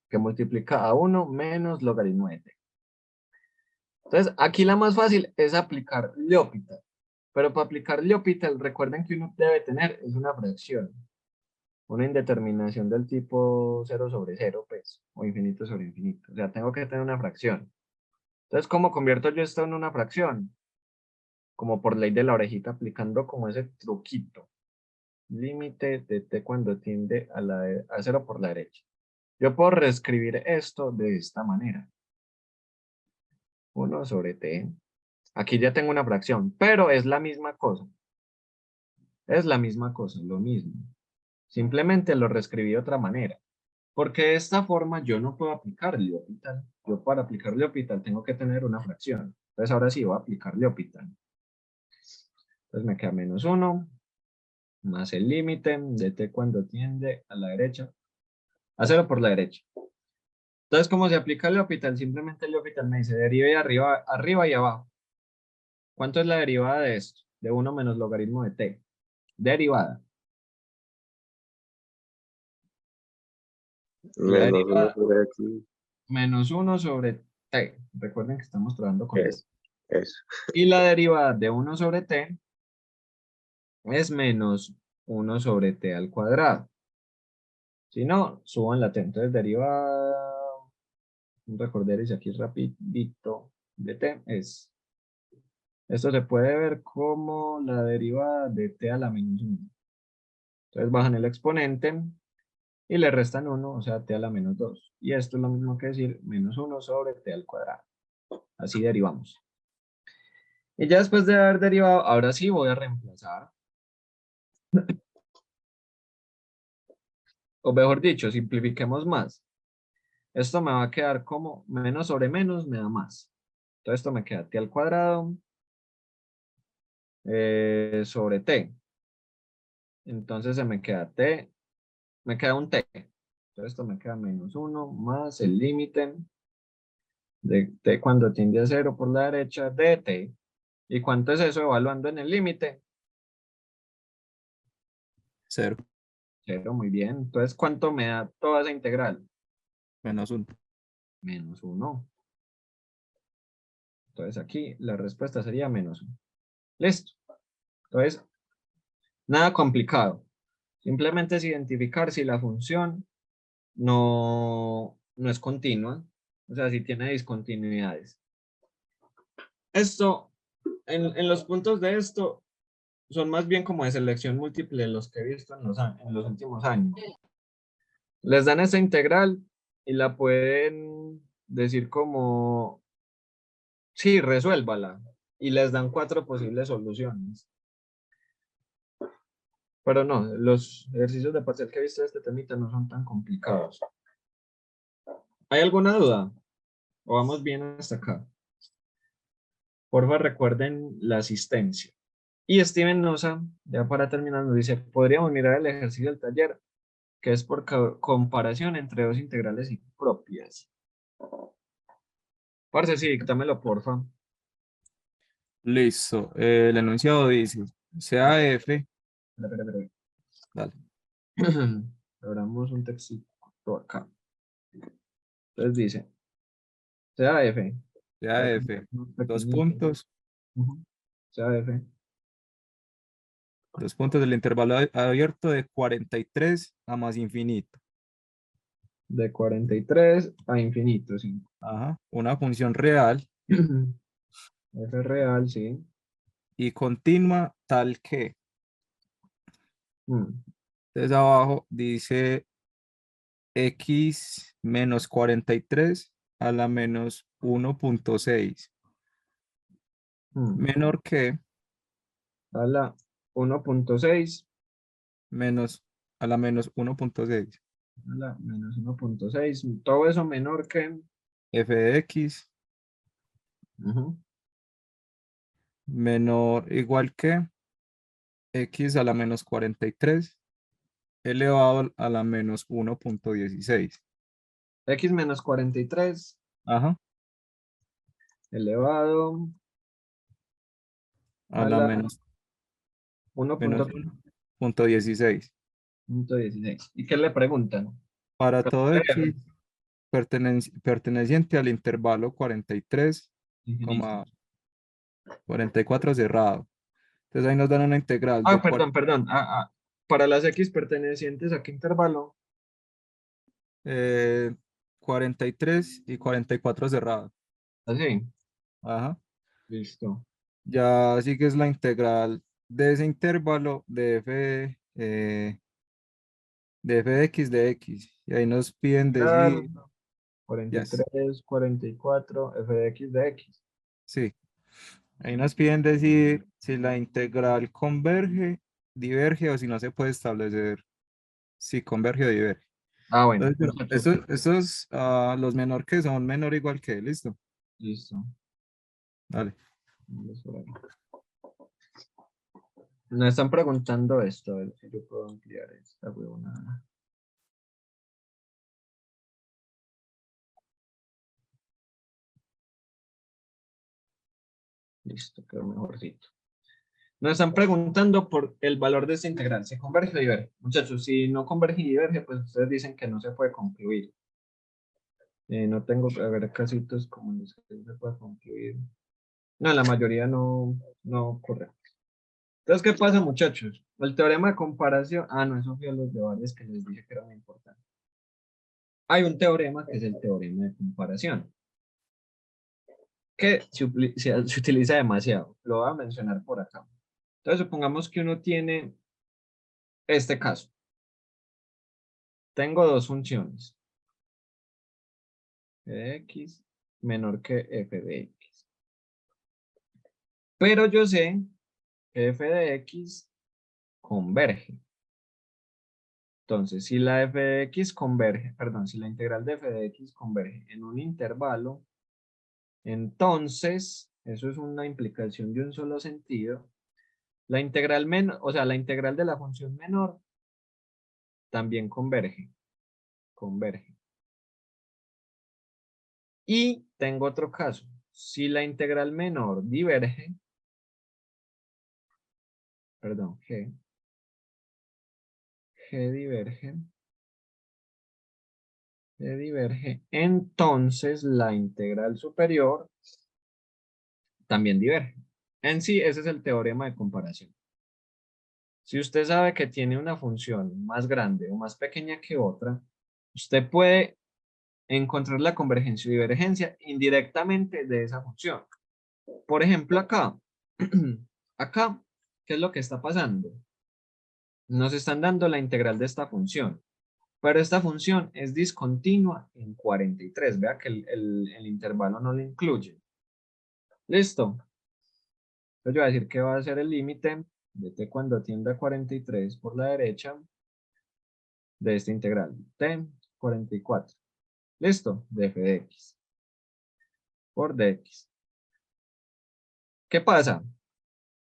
que multiplica a 1 menos logaritmo de t. Entonces, aquí la más fácil es aplicar L'Hopital. Pero para aplicar L'Hopital, recuerden que uno debe tener es una fracción. Una indeterminación del tipo 0 sobre 0, pues, o infinito sobre infinito. O sea, tengo que tener una fracción. Entonces, ¿cómo convierto yo esto en una fracción? Como por ley de la orejita, aplicando como ese truquito. Límite de t cuando tiende a 0 por la derecha. Yo puedo reescribir esto de esta manera. 1 sobre t. Aquí ya tengo una fracción, pero es la misma cosa. Es la misma cosa, lo mismo. Simplemente lo reescribí de otra manera. Porque de esta forma yo no puedo aplicar L'Hopital. Yo para aplicar L'Hopital tengo que tener una fracción. Entonces ahora sí voy a aplicar L'Hopital. Entonces me queda menos 1 más el límite de t cuando tiende a la derecha. A 0 por la derecha. Entonces, ¿cómo se aplica el L'Hopital? Simplemente el L'Hopital me dice derive arriba y abajo. ¿Cuánto es la derivada de esto? De 1 menos logaritmo de t. Derivada. La Menos 1 derivada sobre x. menos 1 sobre t. Recuerden que estamos trabajando con Eso. esto. Eso. Y la derivada de 1 sobre t es menos 1 sobre t al cuadrado. Si no, suban la t. Entonces, derivada, recordaréis aquí rapidito, de t es. Esto se puede ver como la derivada de t a la menos 1. Entonces bajan el exponente y le restan 1, o sea, t a la menos 2. Y esto es lo mismo que decir menos 1 sobre t al cuadrado. Así derivamos. Y ya después de haber derivado, ahora sí voy a reemplazar. O mejor dicho, simplifiquemos más. Esto me va a quedar como menos sobre menos me da más. Entonces esto me queda t al cuadrado sobre t. Entonces se me queda t, me queda un t. Entonces esto me queda menos 1 más el límite de t cuando tiende a 0 por la derecha de t. ¿Y cuánto es eso evaluando en el límite? 0 0, muy bien. Entonces, ¿cuánto me da toda esa integral? menos 1. Menos 1. Entonces aquí la respuesta sería menos 1. Listo. Entonces, nada complicado. Simplemente es identificar si la función no es continua. O sea, si tiene discontinuidades. Esto, en los puntos de esto, son más bien como de selección múltiple los que he visto en los últimos años. Les dan esa integral y la pueden decir como, sí, resuélvala. Y les dan 4 posibles soluciones. Pero no, los ejercicios de parcial que he visto de este temita no son tan complicados. ¿Hay alguna duda? ¿O vamos bien hasta acá? Porfa, recuerden la asistencia. Y Steven Nosa, ya para terminar, nos dice, podríamos mirar el ejercicio del taller, que es por comparación entre dos integrales impropias. Parce, sí, díctamelo, porfa. Listo. El enunciado dice, sea F, Espera. dale, Abramos un textito acá. Entonces dice, sea F. sea F, dos Pequeñito. puntos, Ujú. Sea F. dos puntos del intervalo abierto de 43 a más infinito. De 43 a infinito, sí. Ajá. Una función real F real, sí. y continua tal que. Mm, Entonces abajo dice x menos 43 a la menos 1.6 menor que A la 1.6 menos a la menos 1.6 a la menos 1.6. Todo eso menor que f de x ujú, menor igual que x a la menos 43 elevado a la menos 1.16. x menos 43 Ajá, elevado a a la la menos 1.16. 1.16. ¿Y qué le preguntan? Para todo Resolver. x perteneciente al intervalo 43, Infinito. 44 cerrado. Entonces ahí nos dan una integral de Perdón. Para las x pertenecientes a qué intervalo. 43 y 44 cerrado. Así. Ajá. Listo. Ya sí que es la integral de ese intervalo de f de x de x. Y ahí nos piden Claro. decir, yes, 43, 44, f de x de x. sí. Ahí nos piden decir si la integral converge, diverge o si no se puede establecer si converge o diverge. Bueno, Entonces, estos los menor que son menor o igual que, listo. listo. Dale. Vamos por ahí. Me están preguntando esto, a ver si yo puedo ampliar esta huevonada. Listo, quedó mejorcito. Nos están preguntando por el valor de esta integral, si converge o diverge. Muchachos, si no converge y diverge, pues ustedes dicen que no se puede concluir. No tengo, a ver, casitos como los que se puede concluir. No, la mayoría no ocurre. Entonces, ¿qué pasa, muchachos? El teorema de comparación. No, eso fue a los de varios que les dije que era muy importante. Hay un teorema que es el teorema de comparación, que se utiliza demasiado. Lo voy a mencionar por acá. Entonces, supongamos que uno tiene este caso. Tengo dos funciones. F de x menor que f de x. Pero yo sé que f de x converge. Entonces, si la f de x converge, perdón, si la integral de f de x converge en un intervalo, entonces, eso es una implicación de un solo sentido. La integral menor, o sea, la integral de la función menor también converge. Converge. Y tengo otro caso. Si la integral menor diverge, perdón, g diverge, entonces la integral superior también diverge. En sí, ese es el teorema de comparación. Si usted sabe que tiene una función más grande o más pequeña que otra, usted puede encontrar la convergencia o divergencia indirectamente de esa función. Por ejemplo, acá, acá ¿qué es lo que está pasando? Nos están dando la integral de esta función, pero esta función es discontinua en 43. Vea que el intervalo no lo incluye. ¿Listo? Entonces yo voy a decir que va a ser el límite de t cuando tiende a 43 por la derecha de esta integral, t 44. ¿Listo? De f de x por dx. ¿Qué pasa?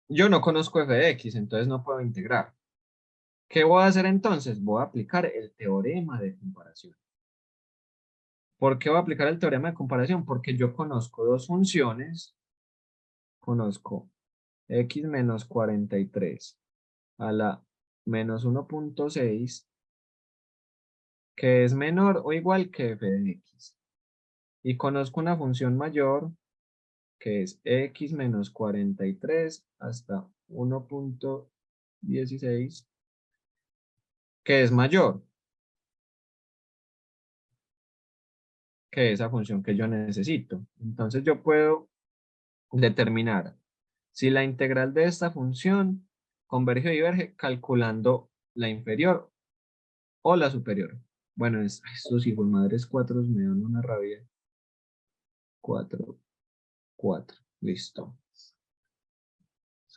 Yo no conozco f de x, entonces no puedo integrar. ¿Qué voy a hacer entonces? Voy a aplicar el teorema de comparación. ¿Por qué voy a aplicar el teorema de comparación? Porque yo conozco dos funciones. Conozco x menos 43 a la menos 1.6, que es menor o igual que f de x. Y conozco una función mayor, que es x menos 43 hasta 1.16, que es mayor que esa función que yo necesito. Entonces yo puedo determinar si la integral de esta función converge o diverge calculando la inferior o la superior. Bueno, estos hijos madres 4 me dan una rabia. 4, 4, listo. Es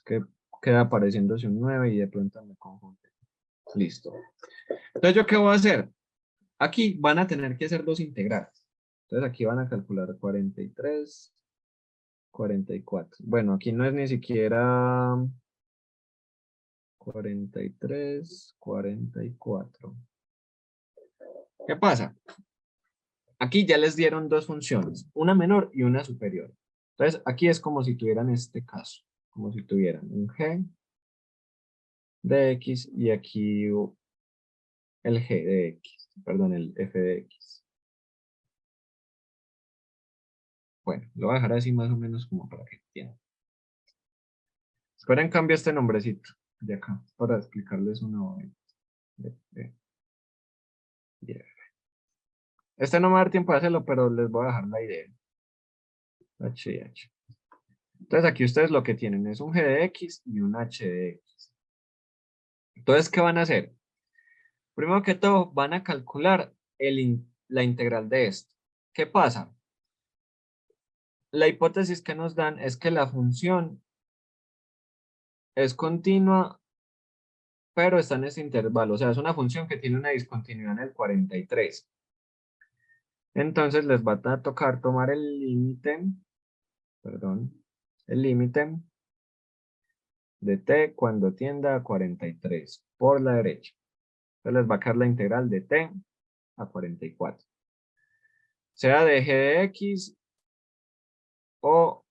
que queda apareciéndose un 9 y de pronto me confunde. Listo. Entonces, ¿yo qué voy a hacer? Aquí van a tener que hacer dos integrales. Entonces, aquí van a calcular 43, 44. Bueno, aquí no es ni siquiera 43, 44. ¿Qué pasa? Aquí ya les dieron dos funciones, una menor y una superior. Entonces, aquí es como si tuvieran este caso, como si tuvieran un g de x y aquí el g de x, perdón, el f de x. Bueno, lo voy a dejar así más o menos como para que entiendan. Esperen, cambio este nombrecito de acá para explicarles una vez. Este no me va a dar tiempo de hacerlo, pero les voy a dejar la idea. H y H. Entonces aquí ustedes lo que tienen es un g de x y un h de x. Entonces, ¿qué van a hacer? Primero que todo, van a calcular la integral de esto. ¿Qué pasa? La hipótesis que nos dan es que la función es continua, pero está en ese intervalo. O sea, es una función que tiene una discontinuidad en el 43. Entonces les va a tocar tomar el límite, perdón, el límite de t cuando tienda a 43 por la derecha. Entonces les va a quedar la integral de t a 44. Sea de g de x o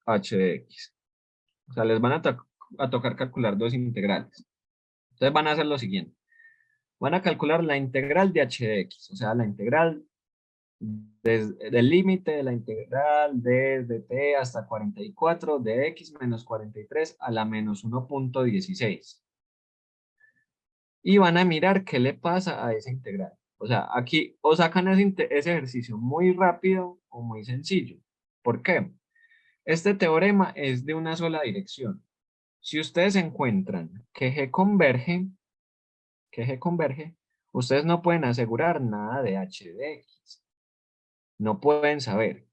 h de x. O sea, les van a tocar calcular dos integrales. Entonces van a hacer lo siguiente. Van a calcular la integral de h de x, o sea, la integral del límite de la integral desde t hasta 44 de x menos 43 a la menos 1.16. Y van a mirar qué le pasa a esa integral. O sea, aquí o sacan ese ejercicio muy rápido o muy sencillo. ¿Por qué? Este teorema es de una sola dirección. Si ustedes encuentran que G converge, ustedes no pueden asegurar nada de h de x. No pueden saber.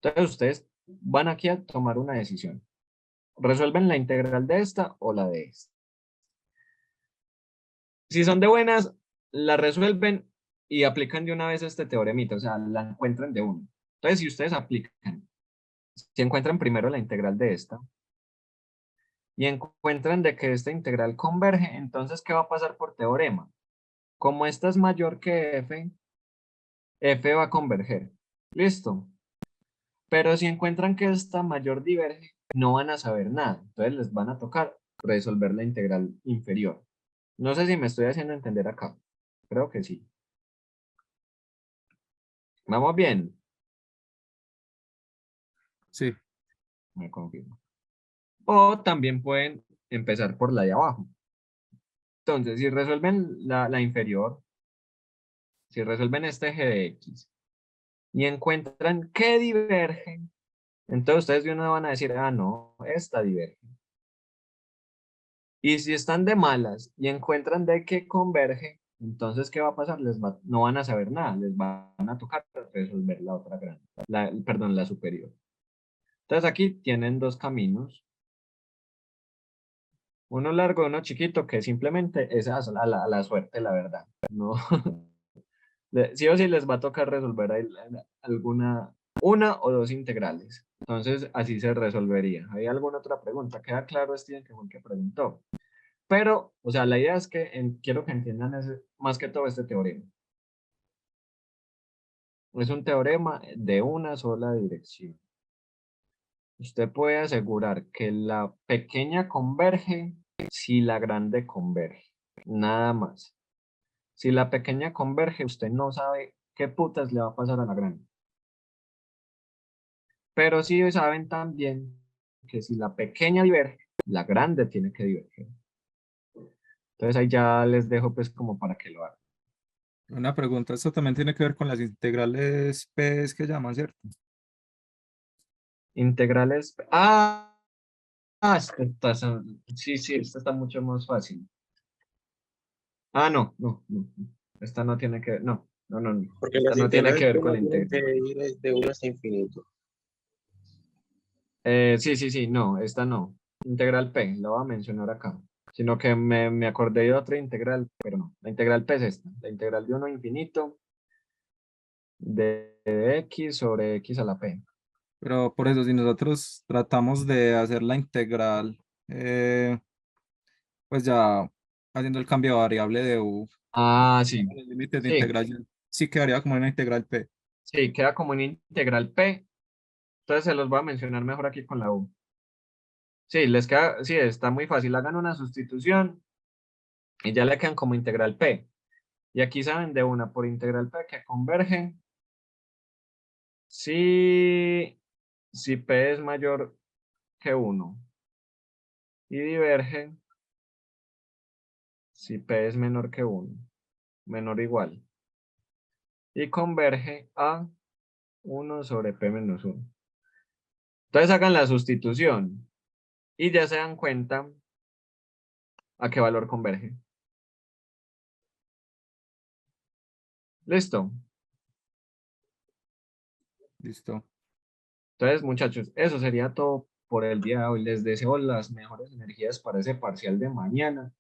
Entonces ustedes van aquí a tomar una decisión. ¿Resuelven la integral de esta o la de esta? Si son de buenas, la resuelven y aplican de una vez este teoremita, o sea, la encuentran de uno. Entonces, si ustedes aplican, si encuentran primero la integral de esta y encuentran de que esta integral converge, entonces, ¿qué va a pasar por teorema? Como esta es mayor que f va a converger. ¿Listo? Pero si encuentran que esta mayor diverge, no van a saber nada. Entonces les van a tocar resolver la integral inferior. No sé si me estoy haciendo entender acá. Creo que sí. ¿Vamos bien? Sí. Me confirmo. O también pueden empezar por la de abajo. Entonces, si resuelven la inferior, si resuelven este g de x y encuentran que divergen, Entonces ustedes de una van a decir, ah, no, esta diverge. Y si están de malas y encuentran de que converge, entonces, ¿qué va a pasar? No van a saber nada, les van a tocar resolver la otra grande, perdón, la superior. Entonces aquí tienen dos caminos. Uno largo y uno chiquito, que simplemente es a la suerte, la verdad. No, sí o sí les va a tocar resolver ahí una o dos integrales. Entonces, así se resolvería. ¿Hay alguna otra pregunta? ¿Queda claro, Steven, que fue el que preguntó? Pero, o sea, la idea es que quiero que entiendan más que todo este teorema. Es un teorema de una sola dirección. Usted puede asegurar que la pequeña converge si la grande converge. Nada más. Si la pequeña converge, usted no sabe qué putas le va a pasar a la grande. Pero sí saben también que si la pequeña diverge, la grande tiene que diverger. Entonces ahí ya les dejo pues como para que lo hagan. Una pregunta, esto también tiene que ver con las integrales P que llaman, ¿cierto? Integrales. Sí, esta está mucho más fácil. No. Esta no tiene que ver, no. Porque Esta las no tiene que integrales ver con no la tienen integral. que ir de 1 hasta infinito. Sí, no, esta no. Integral P, la voy a mencionar acá. Sino que me acordé de otra integral, pero no. La integral P es esta. La integral de 1 a infinito de x sobre x a la P. Pero por eso, si nosotros tratamos de hacer la integral, pues ya haciendo el cambio de variable de u, Sí. con el límite de Sí, integración, sí quedaría como una integral P. sí, queda como una integral P. Entonces se los voy a mencionar mejor aquí con la U. Sí, les queda, sí, está muy fácil. Hagan una sustitución y ya le quedan como integral P. Y aquí saben de una por integral P que convergen si P es mayor que 1 y divergen si P es menor que 1, menor o igual. Y converge a 1 sobre P menos 1. Entonces hagan la sustitución y ya se dan cuenta a qué valor converge. ¿Listo? Listo. Entonces, muchachos, eso sería todo por el día de hoy. Les deseo las mejores energías para ese parcial de mañana.